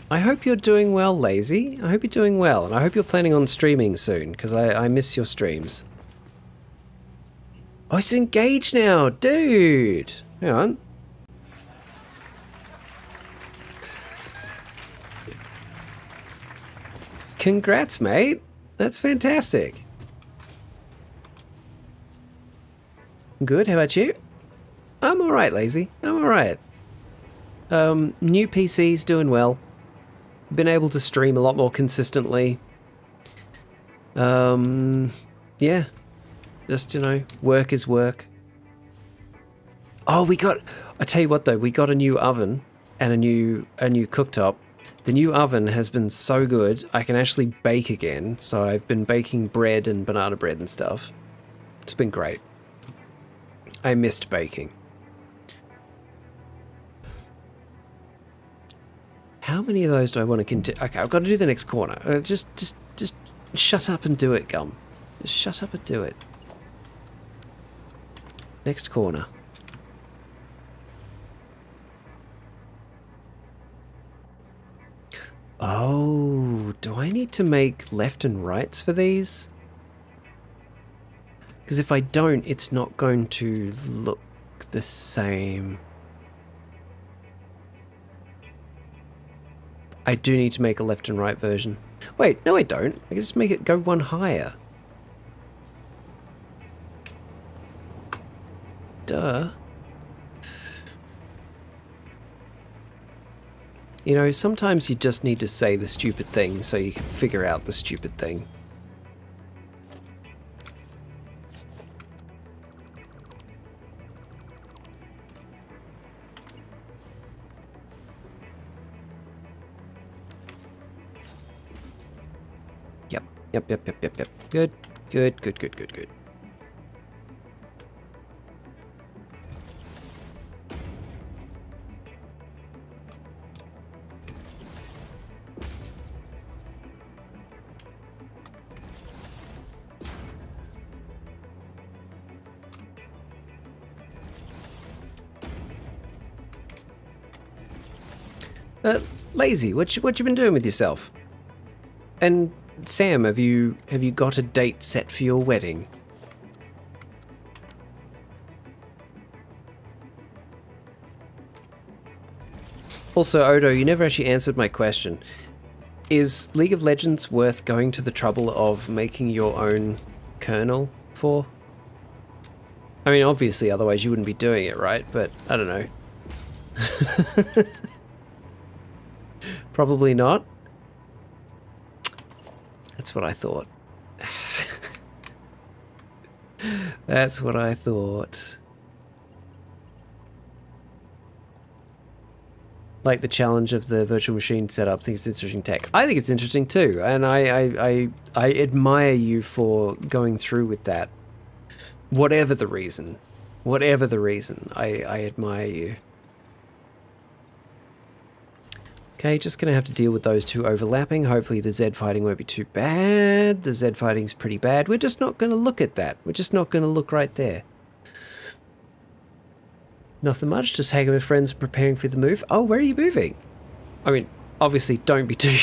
I hope you're doing well, Lazy. I hope you're doing well, and I hope you're planning on streaming soon, because I miss your streams. Oh, it's engaged now, dude. Hang on. Congrats, mate. That's fantastic. Good, how about you? I'm alright, Lazy. I'm alright. New PC's doing well. Been able to stream a lot more consistently. Yeah. Just, you know, work is work. Oh, I tell you what though, we got a new oven and a new cooktop. The new oven has been so good, I can actually bake again. So I've been baking bread and banana bread and stuff. It's been great. I missed baking. How many of those do I want to continue? Okay, I've got to do the next corner. Just shut up and do it, Gum. Just shut up and do it. Next corner. Oh, do I need to make left and rights for these? Because if I don't, it's not going to look the same. I do need to make a left and right version. Wait, no I don't. I can just make it go one higher. Duh. You know, sometimes you just need to say the stupid thing so you can figure out the stupid thing. Yep, yep, yep, yep, yep. Good, good, good, good, good, good. Lazy, what you been doing with yourself? And Sam, have you got a date set for your wedding? Also, Odo, you never actually answered my question. Is League of Legends worth going to the trouble of making your own kernel for? I mean, obviously, otherwise you wouldn't be doing it, right? But I don't know. Probably not. That's what I thought. That's what I thought. Like the challenge of the virtual machine setup. I think it's interesting tech. I think it's interesting too, and I admire you for going through with that. Whatever the reason, I admire you. Okay, just gonna have to deal with those two overlapping. Hopefully the Z fighting won't be too bad. The Z fighting's pretty bad. We're just not gonna look at that. We're just not gonna look right there. Nothing much, just hanging with friends preparing for the move. Oh, where are you moving? I mean, obviously don't be too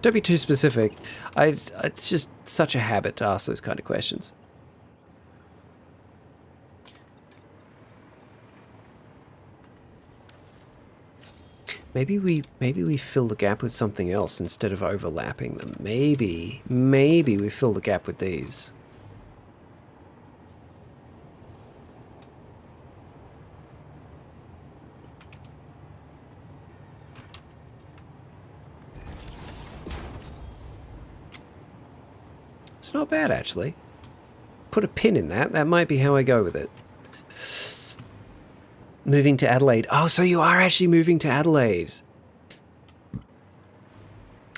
don't be too specific. It's just such a habit to ask those kind of questions. Maybe we fill the gap with something else instead of overlapping them. Maybe we fill the gap with these. It's not bad, actually. Put a pin in that. That might be how I go with it. Moving to Adelaide. Oh, so you are actually moving to Adelaide.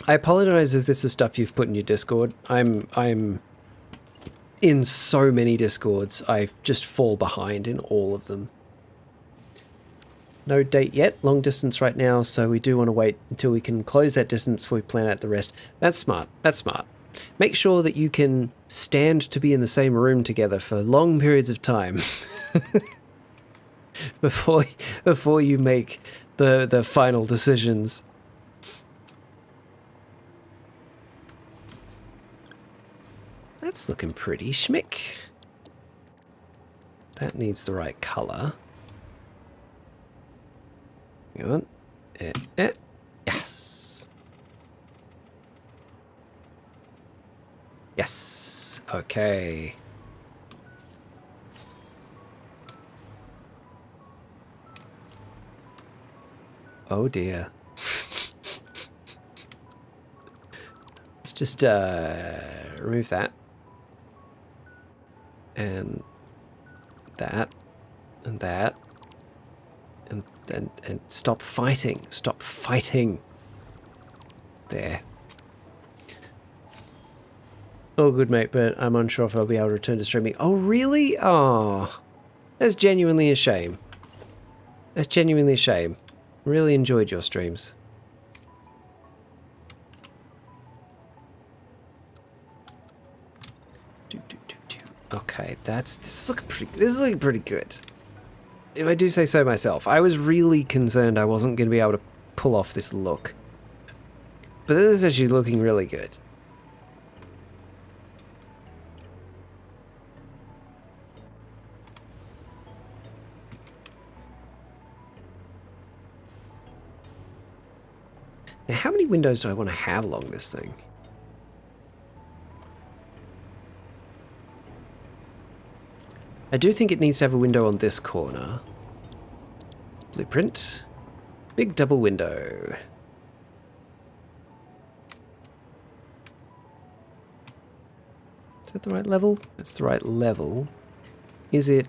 I apologize if this is stuff you've put in your Discord. I'm in so many Discords. I just fall behind in all of them. No date yet. Long distance right now, so we do want to wait until we can close that distance before we plan out the rest. That's smart. That's smart. Make sure that you can stand to be in the same room together for long periods of time before you make the final decisions. That's looking pretty schmick. That needs the right color. Hang on. Yes. Yes. Okay. Oh dear. Let's just remove that. And that. And that. And stop fighting. Stop fighting. There. Oh, good, mate, but I'm unsure if I'll be able to return to streaming. Oh, really? Oh, that's genuinely a shame. That's genuinely a shame. Really enjoyed your streams. Okay, this is looking pretty good. If I do say so myself. I was really concerned I wasn't going to be able to pull off this look. But this is actually looking really good. Now, how many windows do I want to have along this thing? I do think it needs to have a window on this corner. Blueprint. Big double window. Is that the right level? That's the right level. Is it...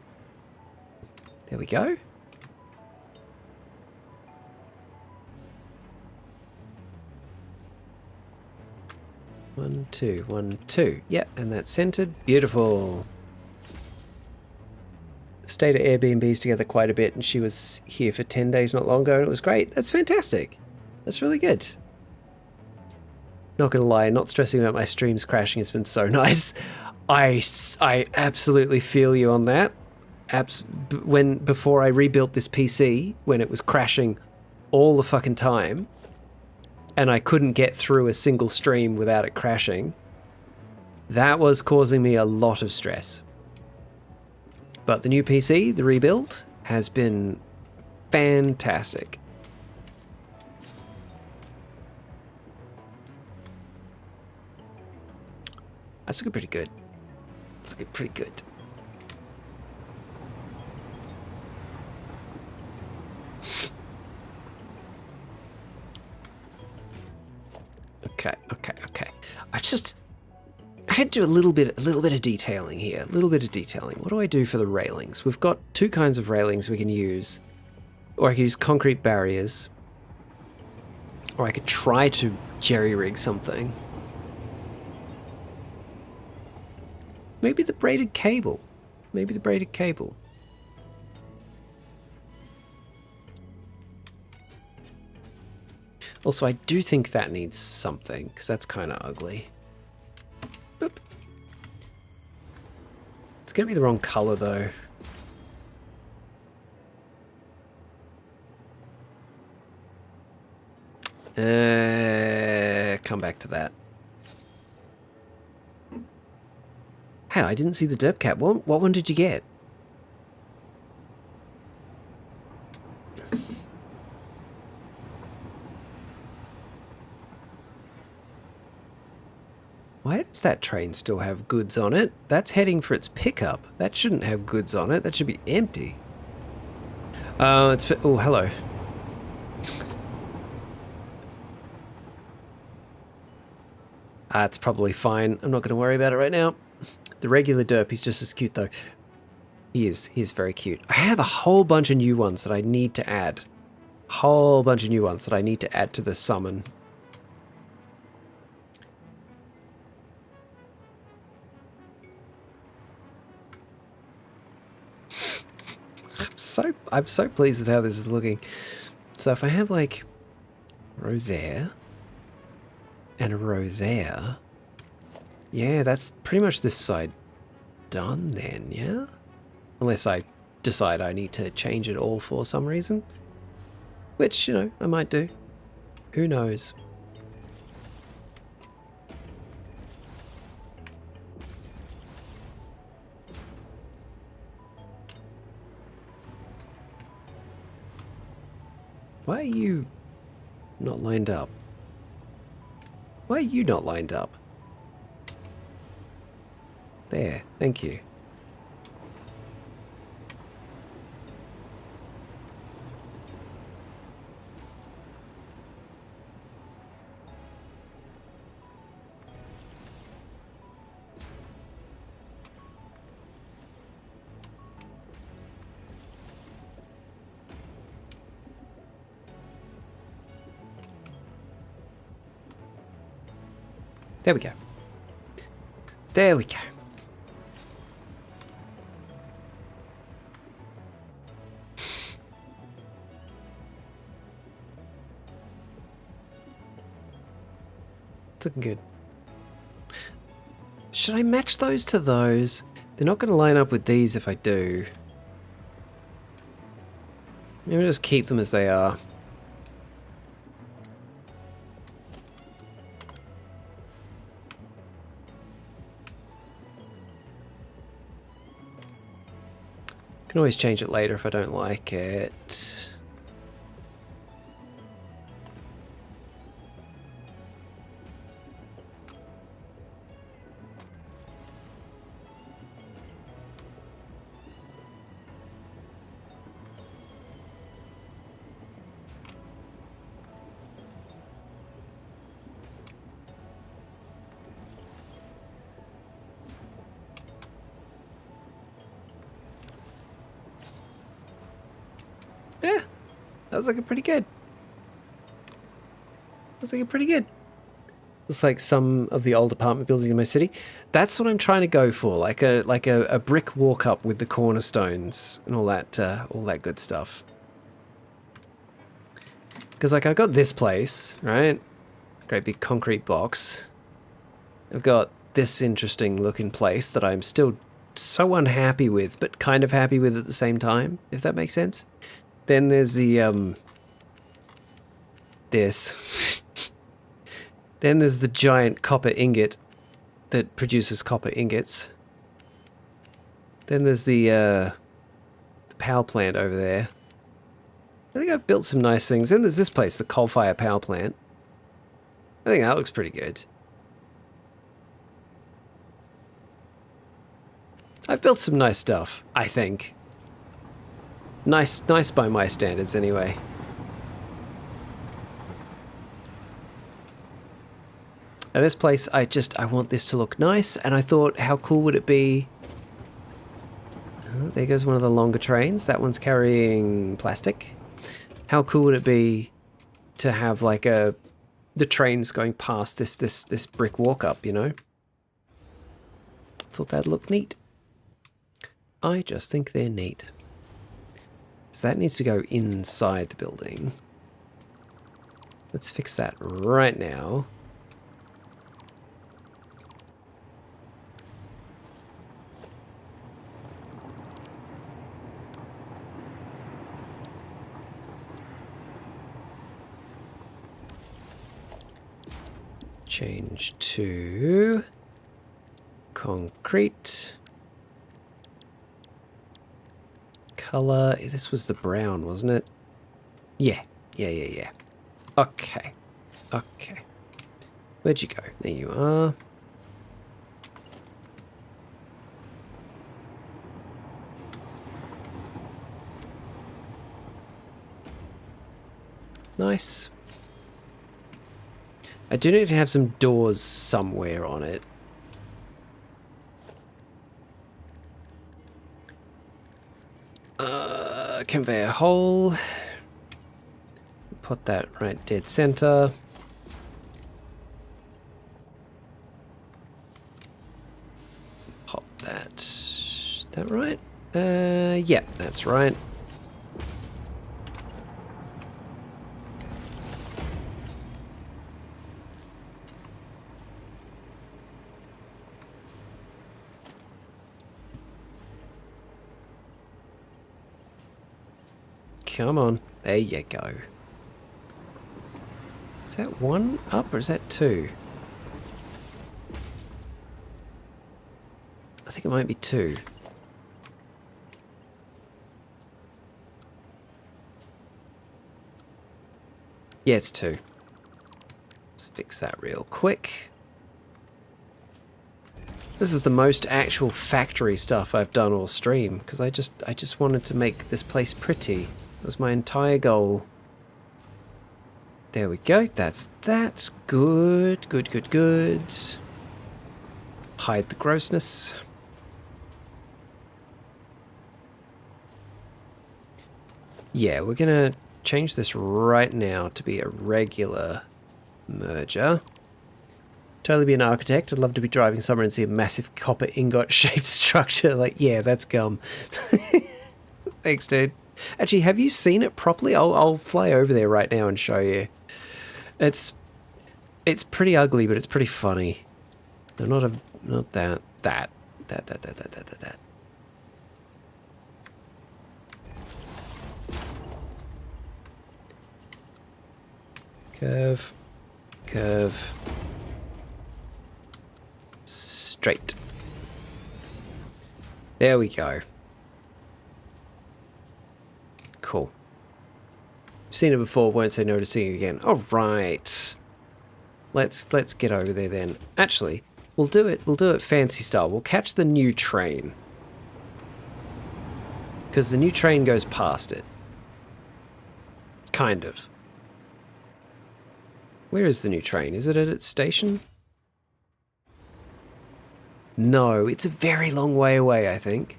There we go. 1, 2, 1, 2. Yep, and that's centered. Beautiful. Stayed at Airbnbs together quite a bit, and she was here for 10 days not long ago, and it was great. That's fantastic. That's really good. Not gonna lie, not stressing about my streams crashing has been so nice. I absolutely feel you on that. Before I rebuilt this PC, when it was crashing all the fucking time, and I couldn't get through a single stream without it crashing, that was causing me a lot of stress. But the new PC, the rebuild, has been fantastic. That's looking pretty good. It's looking pretty good. Okay. I had to do a little bit of detailing here. A little bit of detailing. What do I do for the railings? We've got two kinds of railings we can use. Or I could use concrete barriers. Or I could try to jerry-rig something. Maybe the braided cable. Maybe the braided cable. Also, I do think that needs something, because that's kind of ugly. Boop. It's going to be the wrong color, though. Come back to that. Hey, I didn't see the derp cap. What one did you get? Why does that train still have goods on it? That's heading for its pickup. That shouldn't have goods on it. That should be empty. Oh, hello. It's probably fine. I'm not going to worry about it right now. The regular derp, he's just as cute though. He is very cute. I have a whole bunch of new ones that I need to add. Whole bunch of new ones that I need to add to the summon. I'm so pleased with how this is looking. So if I have like a row there and a row there, yeah, that's pretty much this side done then, yeah? Unless I decide I need to change it all for some reason. Which, you know, I might do. Who knows? Why are you not lined up? Why are you not lined up? There, thank you. There we go. There we go. It's looking good. Should I match those to those? They're not going to line up with these if I do. Maybe just keep them as they are. Can always change it later if I don't like it. Yeah, that was looking pretty good. That's looking pretty good. It's like some of the old apartment buildings in my city. That's what I'm trying to go for, like a brick walk up with the cornerstones and all that good stuff. Because like I've got this place, right? Great big concrete box. I've got this interesting looking place that I'm still so unhappy with, but kind of happy with at the same time, if that makes sense. Then there's the this. Then there's the giant copper ingot that produces copper ingots. Then there's the power plant over there. I think I've built some nice things. Then there's this place, the coal-fired power plant. I think that looks pretty good. I've built some nice stuff, I think. Nice by my standards, anyway. And this place, I want this to look nice, and I thought, how cool would it be? Oh, there goes one of the longer trains. That one's carrying plastic. How cool would it be to have like the trains going past this brick walk up, you know? Thought that'd look neat. I just think they're neat. So that needs to go inside the building. Let's fix that right now. Change to concrete. Color, this was the brown, wasn't it? Yeah. Okay. Where'd you go? There you are. Nice. I do need to have some doors somewhere on it. Conveyor hole. Put that right dead center. Pop that. Is that right? Yeah, that's right. Come on. There you go. Is that one up or is that two? I think it might be two. Yeah, it's two. Let's fix that real quick. This is the most actual factory stuff I've done all stream because I just wanted to make this place pretty. That was my entire goal. There we go. That's that. Good. Hide the grossness. Yeah, we're gonna change this right now to be a regular merger. Totally be an architect. I'd love to be driving somewhere and see a massive copper ingot-shaped structure. Like, yeah, that's gum. Thanks, dude. Actually, have you seen it properly? I'll fly over there right now and show you. It's pretty ugly, but it's pretty funny. No, not that. Curve. Straight. There we go. Cool. Seen it before, won't say no to seeing it again. All right. Let's get over there then. Actually, we'll do it fancy style. We'll catch the new train. Because the new train goes past it. Kind of. Where is the new train? Is it at its station? No, it's a very long way away, I think.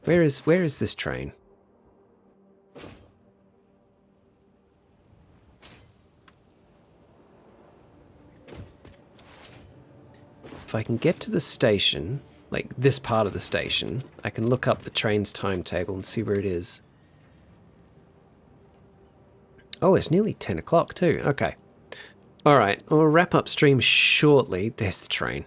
Where is this train? if I can get to the station, like this part of the station, I can look up the train's timetable and see where it is. Oh, it's nearly 10 o'clock too. Okay. Alright, we'll wrap up stream shortly. There's the train.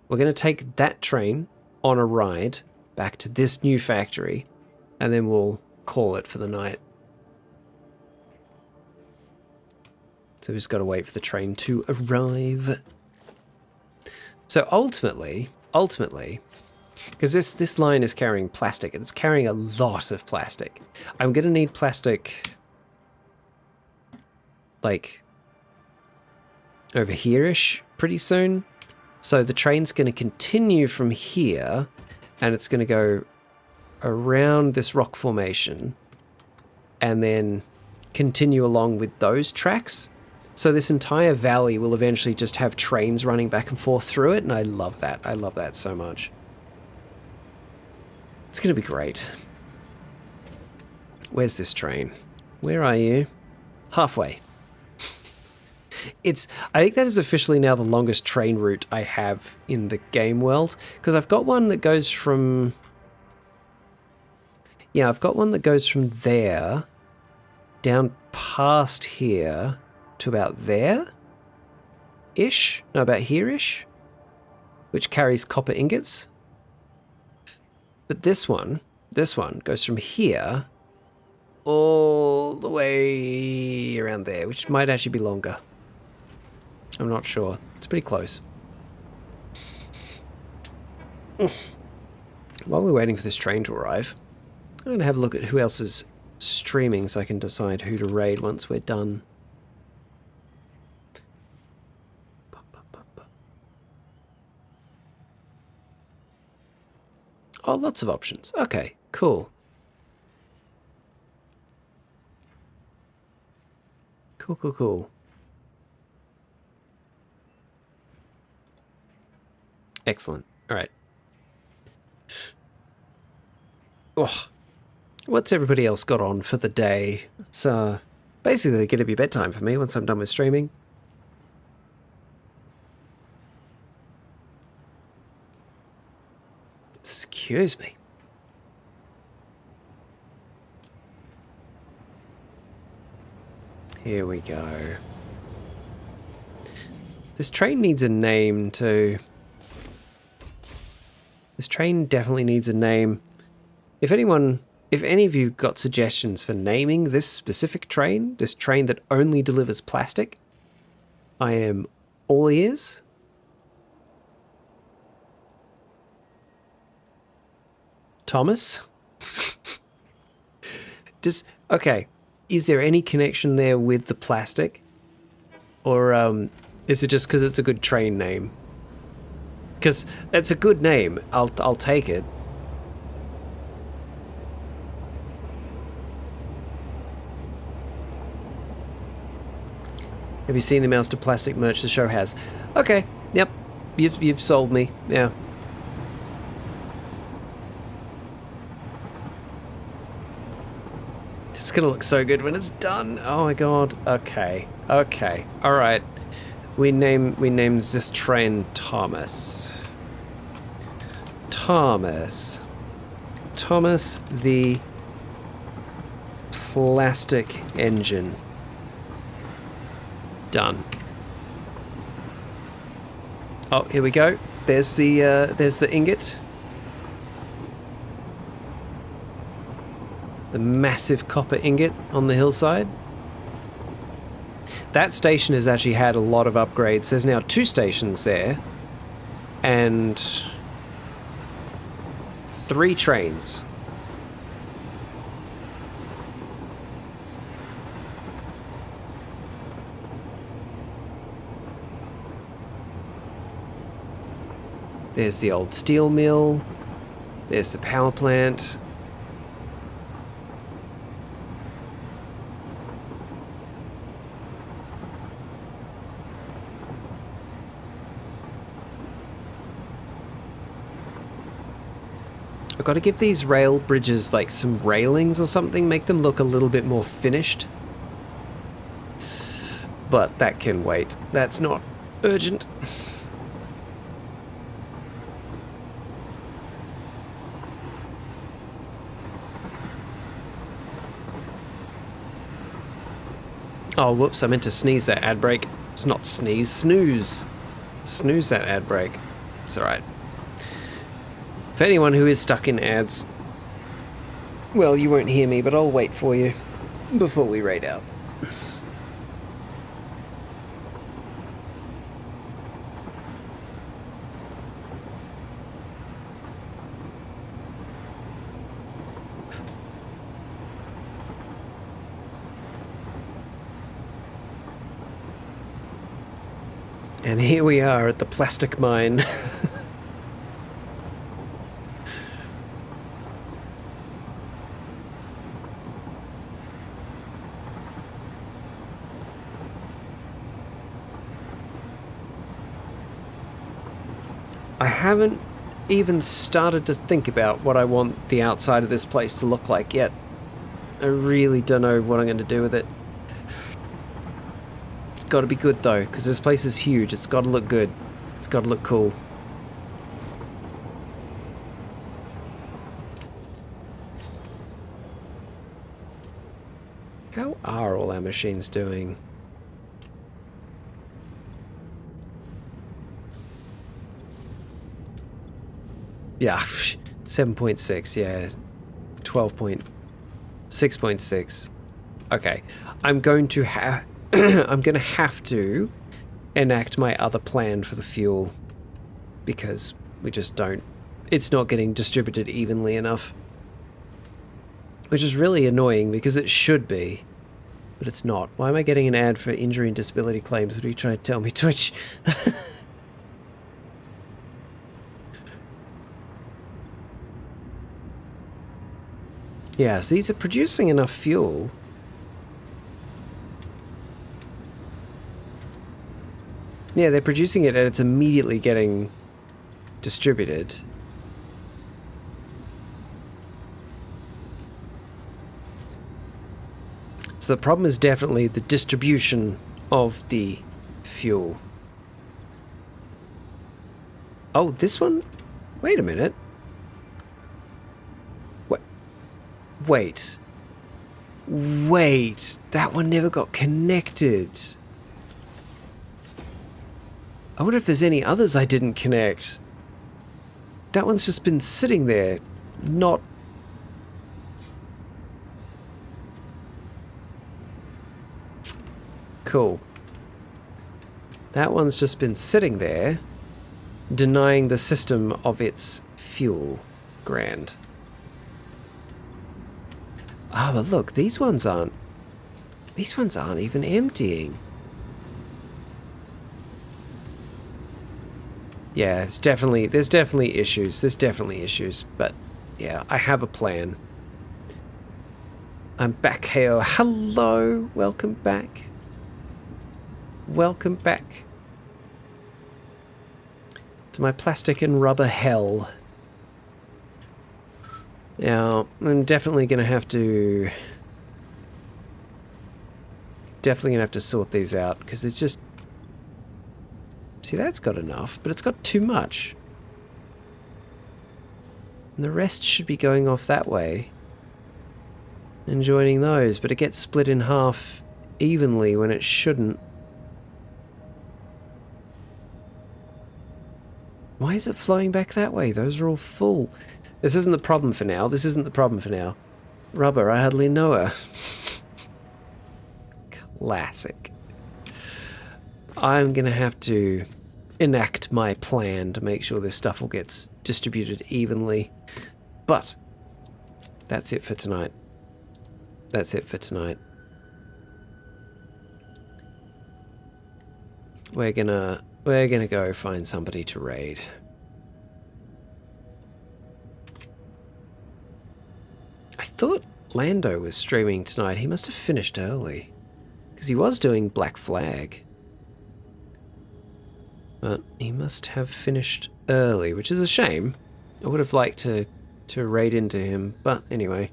We're going to take that train on a ride back to this new factory, and then we'll call it for the night. So we've just got to wait for the train to arrive. So ultimately, because this line is carrying plastic, and it's carrying a lot of plastic. I'm going to need plastic, like, over here-ish pretty soon. So the train's going to continue from here, and it's going to go around this rock formation, and then continue along with those tracks. So this entire valley will eventually just have trains running back and forth through it, and I love that. I love that so much. It's going to be great. Where's this train? Where are you? Halfway. I think that is officially now the longest train route I have in the game world, because I've got one that goes from... Yeah, I've got one that goes from there down past here to about there-ish? No, about here-ish? Which carries copper ingots. But this one goes from here all the way around there, which might actually be longer. I'm not sure. It's pretty close. While we're waiting for this train to arrive, I'm going to have a look at who else is streaming so I can decide who to raid once we're done. Oh, lots of options. Okay, cool. Cool. Excellent. All right. Oh, what's everybody else got on for the day? It's basically going to be bedtime for me once I'm done with streaming. Excuse me. Here we go. This train needs a name too. This train definitely needs a name. If any of you got suggestions for naming this specific train, this train that only delivers plastic, I am all ears. Thomas? Okay, is there any connection there with the plastic? Or is it just because it's a good train name? Because it's a good name. I'll take it. Have you seen the amounts of plastic merch the show has? Okay, yep. You've sold me. Yeah. It's gonna look so good when it's done. Oh my god. Okay. All right. We name this train Thomas. Thomas the plastic engine. Done. Oh, here we go. There's the ingot. The massive copper ingot on the hillside. That station has actually had a lot of upgrades. There's now 2 stations there, and 3 trains. There's the old steel mill. There's the power plant. I've got to give these rail bridges like some railings or something, make them look a little bit more finished. But that can wait. That's not urgent. Oh, whoops, I meant to sneeze that ad break. It's not sneeze, snooze. Snooze that ad break. It's alright. For anyone who is stuck in ads, well, you won't hear me, but I'll wait for you before we raid out. And here we are at the plastic mine. I haven't even started to think about what I want the outside of this place to look like yet. I really don't know what I'm going to do with it. Got to be good though, because this place is huge. It's got to look good. It's got to look cool. How are all our machines doing? Yeah, 7.6, yeah. 6.6. Okay. I'm going to have I'm going to have to enact my other plan for the fuel because we just don't. It's not getting distributed evenly enough. Which is really annoying because it should be, but it's not. Why am I getting an ad for injury and disability claims? What are you trying to tell me, Twitch? Yeah, so these are producing enough fuel. Yeah, they're producing it and it's immediately getting distributed. So the problem is definitely the distribution of the fuel. Oh, this one? Wait a minute. Wait. That one never got connected. I wonder if there's any others I didn't connect. That one's just been sitting there, not... Cool. That one's just been sitting there, denying the system of its fuel. Grand. Oh, but look, these ones aren't even emptying. Yeah, there's definitely issues, but yeah, I have a plan. I'm back, Heo. Hello, welcome back. Welcome back to my plastic and rubber hell. Now, I'm definitely gonna have to sort these out because it's just. See, that's got enough, but it's got too much. And the rest should be going off that way and joining those, but it gets split in half evenly when it shouldn't. Why is it flowing back that way? Those are all full. This isn't the problem for now. Rubber, I hardly know her. Classic. I'm gonna have to enact my plan to make sure this stuff all gets distributed evenly. But that's it for tonight. We're gonna go find somebody to raid. I thought Lando was streaming tonight. He must have finished early. Because he was doing Black Flag. But he must have finished early, which is a shame. I would have liked to raid into him, but anyway.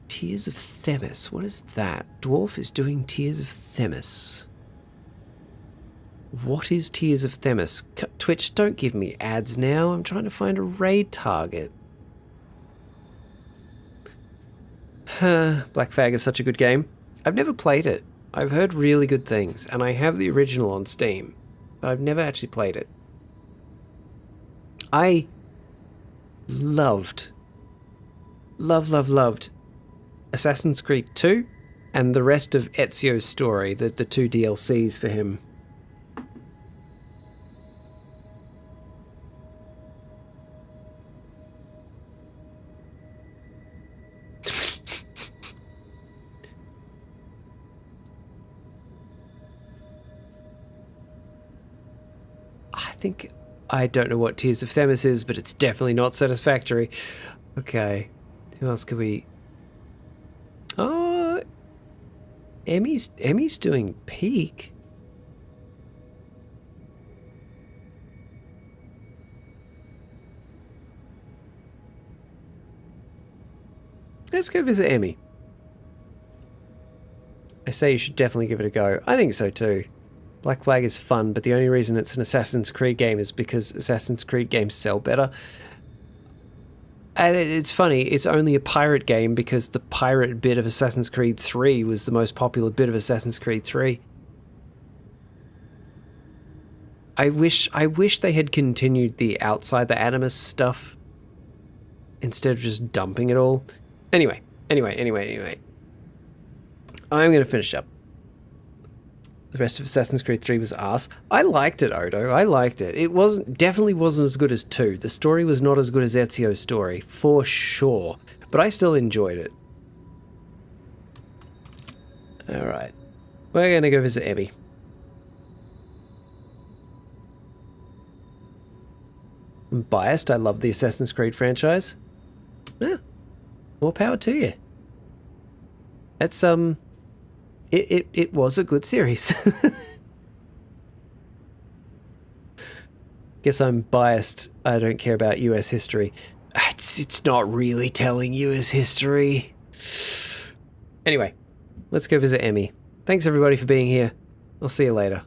Tears of Themis. What is that? Dwarf is doing Tears of Themis. What is Tears of Themis? Twitch, don't give me ads now. I'm trying to find a raid target. Black Flag is such a good game. I've never played it. I've heard really good things, and I have the original on Steam, but I've never actually played it. I loved Assassin's Creed 2 and the rest of Ezio's story, the 2 DLCs for him. I don't know what Tears of Themis is, but it's definitely not Satisfactory. Okay. Who else could we... Oh... Emmy's doing Peak. Let's go visit Emmy. I say you should definitely give it a go. I think so too. Black Flag is fun, but the only reason it's an Assassin's Creed game is because Assassin's Creed games sell better. And it's funny, it's only a pirate game because the pirate bit of Assassin's Creed 3 was the most popular bit of Assassin's Creed 3. I wish they had continued the Outside the Animus stuff instead of just dumping it all. Anyway. I'm going to finish up. The rest of Assassin's Creed 3 was arse. I liked it, Odo. I liked it. It definitely wasn't as good as 2. The story was not as good as Ezio's story, for sure. But I still enjoyed it. Alright. We're going to go visit Emmy. I'm biased. I love the Assassin's Creed franchise. Yeah. More power to you. That's, It was a good series. Guess I'm biased. I don't care about US history. It's not really telling US history. Anyway, let's go visit Emmy. Thanks everybody for being here. I'll see you later.